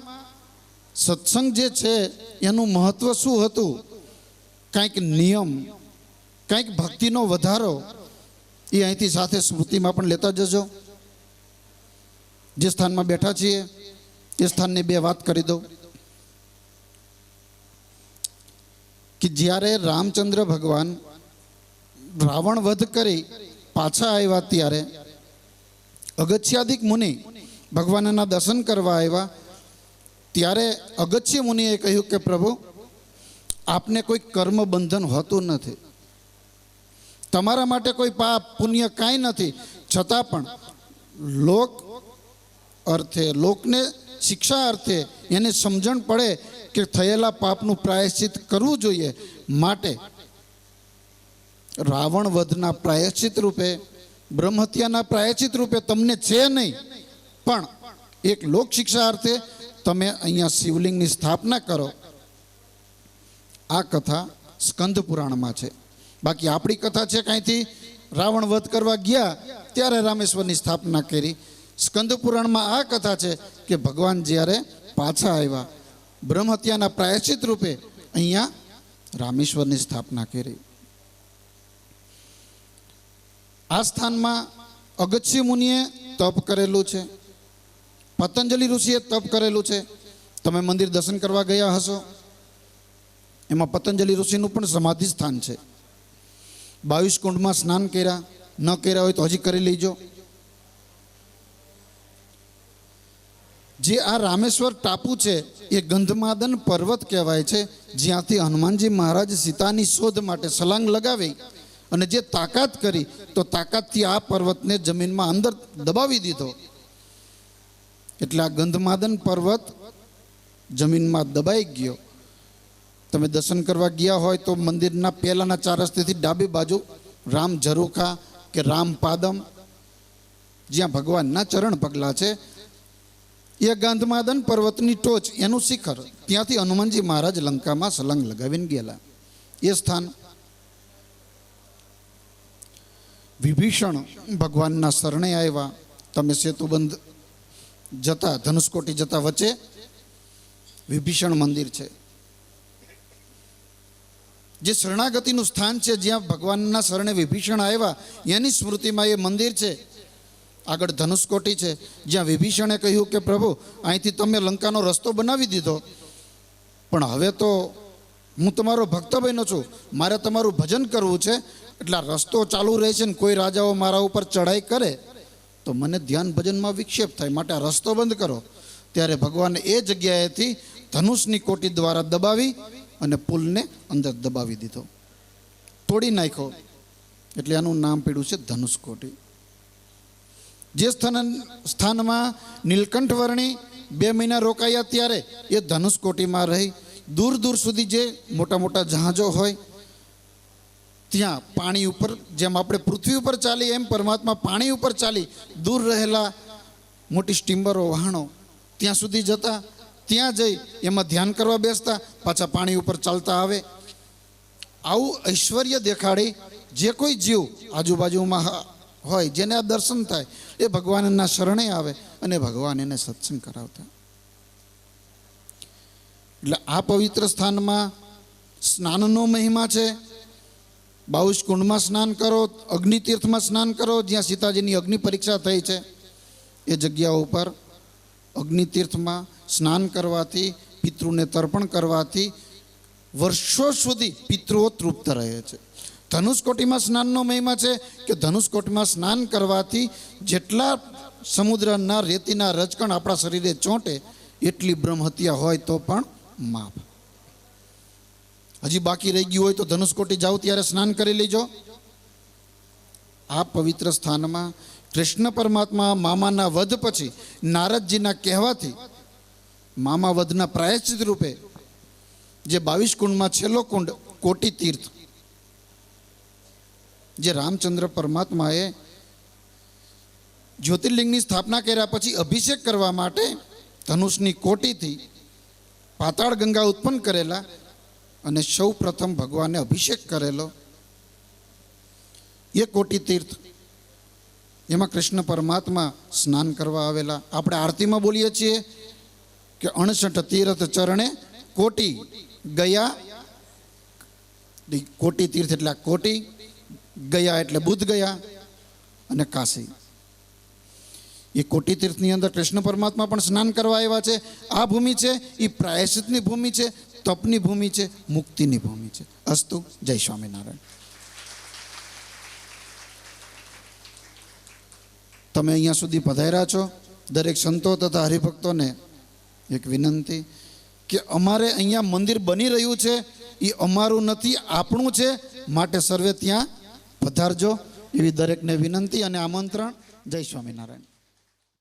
સત્સંગ જે છે એનું મહત્વ શું હતું, કાંઈક નિયમ, કાંઈક ભક્તિનો વધારો, એ અહીંથી સાથે સ્મૃતિમાં પણ લેતા જજો. જે સ્થાનમાં બેઠા છીએ એ સ્થાનની બે વાત કરી દઉં કે જ્યારે રામચંદ્ર ભગવાન રાવણ વધ કરી પાછા આવ્યા ત્યારે અગત્યાદિક મુનિ ભગવાનના દર્શન કરવા આવ્યા. ત્યારે અગત્ય મુનિએ કહ્યું કે પ્રભુ, આપને કોઈ કર્મ બંધન હોતું નથી, તમારા માટે કોઈ પાપ પુણ્ય કાંઈ નથી, છતાં પણ લોક અર્થે, લોકને શિક્ષા અર્થે એને સમજણ પડે કે થયેલા પાપનું પ્રાયશ્ચિત કરવું જોઈએ, માટે રાવણ વધના પ્રાયશ્ચિત રૂપે, બ્રહ્મહત્યાના પ્રાયશ્ચિત રૂપે તમને છે નહીં, પણ એક લોક શિક્ષા અર્થે તમે અહીંયા શિવલિંગની સ્થાપના કરો. આ કથા સ્કંદ પુરાણમાં છે. બાકી આપણી કથા છે કાંઈથી રાવણ વધ કરવા ગયા ત્યારે રામેશ્વરની સ્થાપના કરી. સ્કંદ પુરાણમાં આ કથા છે કે ભગવાન જ્યારે પાછા આવ્યા બ્રહ્મહત્યાના પ્રાયશ્ચિત રૂપે અહીંયા રામેશ્વરની સ્થાપના કરી. આ સ્થાનમાં અગત્ય મુનિએ તપ કરેલું છે, પતંજલિ ઋષિએ તપ કરેલું છે. તમે મંદિર દર્શન કરવા ગયા હશો, એમાં પતંજલિ ઋષિનું પણ સમાધિ સ્થાન છે. 22 કુંડમાં સ્નાન કર્યા, ન કર્યા હોય તો હજી કરી લેજો. જે આ રામેશ્વર ટાપુ છે એ ગંધમાદન પર્વત કહેવાય છે, જ્યાંથી હનુમાનજી મહારાજ સીતાની શોધ માટે છલાંગ લગાવી અને જે તાકાત કરી તો તાકાતથી આ પર્વતને જમીનમાં અંદર દબાવી દીધો. એટલે આ ગંધમાદન પર્વત જમીનમાં દબાઈ ગયો. તમે દર્શન કરવા ગયા હોય તો મંદિરના પહેલાના 4 રસ્તેથી ડાબી બાજુ રામ ઝરૂખા કે રામ પાદમ, જ્યાં ભગવાનના ચરણ પગલા છે, એ ગંધમાદન પર્વતની ટોચ, એનું શિખર, ત્યાંથી હનુમાનજી મહારાજ લંકામાં છલાંગ લગાવીને ગયેલા. એ સ્થાન વિભીષણ ભગવાનના શરણે આવ્યા. તમે સેતુબંધ જતા, ધનુષકોટી જતા વચ્ચે વિભીષણ મંદિર છે, જે શરણાગતિનું સ્થાન છે, જ્યાં ભગવાનના શરણે વિભીષણ આવ્યા એની સ્મૃતિમાં એ મંદિર છે. આગળ ધનુષકોટી છે, જ્યાં વિભીષણે કહ્યું કે પ્રભુ, અહીંથી તમે લંકાનો રસ્તો બનાવી દીધો, પણ હવે તો હું તમારો ભક્ત બન્યો છું, મારે તમારું ભજન કરવું છે, એટલે રસ્તો ચાલુ રહે છે ને કોઈ રાજાઓ મારા ઉપર ચડાઈ કરે તો મને ધ્યાન ભજનમાં વિક્ષેપ થાય, માટે આ રસ્તો બંધ કરો. ત્યારે ભગવાને એ જગ્યાએથી ધનુષની કોટી દ્વારા દબાવી અને પુલને અંદર દબાવી દીધો, તોડી નાખ્યો. એટલે આનું નામ પડ્યું છે ધનુષકોટી. જે સ્થાનમાં નીલકંઠ વર્ણી 2 મહિના રોકાયા ત્યારે એ ધનુષકોટીમાં રહી. દૂર દૂર સુધી જે મોટા મોટા જહાજો હોય ત્યાં પાણી ઉપર, જેમ આપણે પૃથ્વી ઉપર ચાલી એમ પરમાત્મા પાણી ઉપર ચાલી, દૂર રહેલા મોટી સ્ટીમરો, વહાણો ત્યાં સુધી જતા, ત્યાં જઈ એમાં ધ્યાન કરવા બેસતા, પાછા પાણી ઉપર ચાલતા આવે. આવું ઐશ્વર્ય દેખાડી જે કોઈ જીવ આજુબાજુમાં હોય, જેને આ દર્શન થાય, એ ભગવાનના શરણે આવે અને ભગવાન એને સત્સંગ કરાવતા. એટલે આ પવિત્ર સ્થાનમાં સ્નાનનો મહિમા છે. 22 કુંડમાં સ્નાન કરો, અગ્નિતીર્થમાં સ્નાન કરો, જ્યાં સીતાજીની અગ્નિ પરીક્ષા થઈ છે. એ જગ્યા ઉપર અગ્નિતીર્થમાં સ્નાન કરવાથી, પિતૃને તર્પણ કરવાથી વર્ષો સુધી પિતૃઓ તૃપ્ત રહે છે. ધનુષકોટીમાં સ્નાનનો મહિમા છે કે ધનુષકોટીમાં સ્નાન કરવાથી જેટલા સમુદ્રના રેતીના રજકણ આપણા શરીરે ચોંટે એટલી બ્રહ્મહત્યા હોય તો પણ માફ. હજી બાકી રહી ગયું હોય તો ધનુષકોટી જાઓ ત્યારે સ્નાન કરી લેજો. આ પવિત્ર સ્થાનમાં કૃષ્ણ પરમાત્મા મામાના વધ પછી નારદજીના કહેવાથી મામા વધના પ્રાયશ્ચિત રૂપે જે 22 કુંડમાં છેલ્લો કુંડ કોટી તીર્થ, જે રામચંદ્ર પરમાત્માએ જ્યોતિર્લિંગની સ્થાપના કર્યા પછી અભિષેક કરવા માટે ધનુષની કોટીથી પાતાળ ગંગા ઉત્પન્ન કરેલા અને સૌ પ્રથમ ભગવાને અભિષેક કરેલો એ કોટી તીર્થ, એમાં કૃષ્ણ પરમાત્મા સ્નાન કરવા આવેલા. આપણે આરતીમાં બોલીએ છીએ કે 68 તીર્થ ચરણે કોટી ગયા. કોટી તીર્થ એટલે કોટી, ગયા એટલે બુદ્ધ ગયા અને કાશી. એ કોટી તીર્થની અંદર કૃષ્ણ પરમાત્મા પણ સ્નાન કરવા આવ્યા છે. આ ભૂમિ છે એ પ્રાયશ્ચિતની ભૂમિ છે, તપની ભૂમિ છે, મુક્તિની ભૂમિ છે. અસ્તુ. જય સ્વામિનારાયણ. તમે અહીંયા સુધી પધાર્યા છો, દરેક સંતો તથા હરિભક્તોને એક વિનંતી કે અમારે અહીંયા મંદિર બની રહ્યું છે એ અમારું નથી, આપણું છે, માટે સર્વે ત્યાં પધારજો એવી દરેકને વિનંતી અને આમંત્રણ. જય સ્વામિનારાયણ.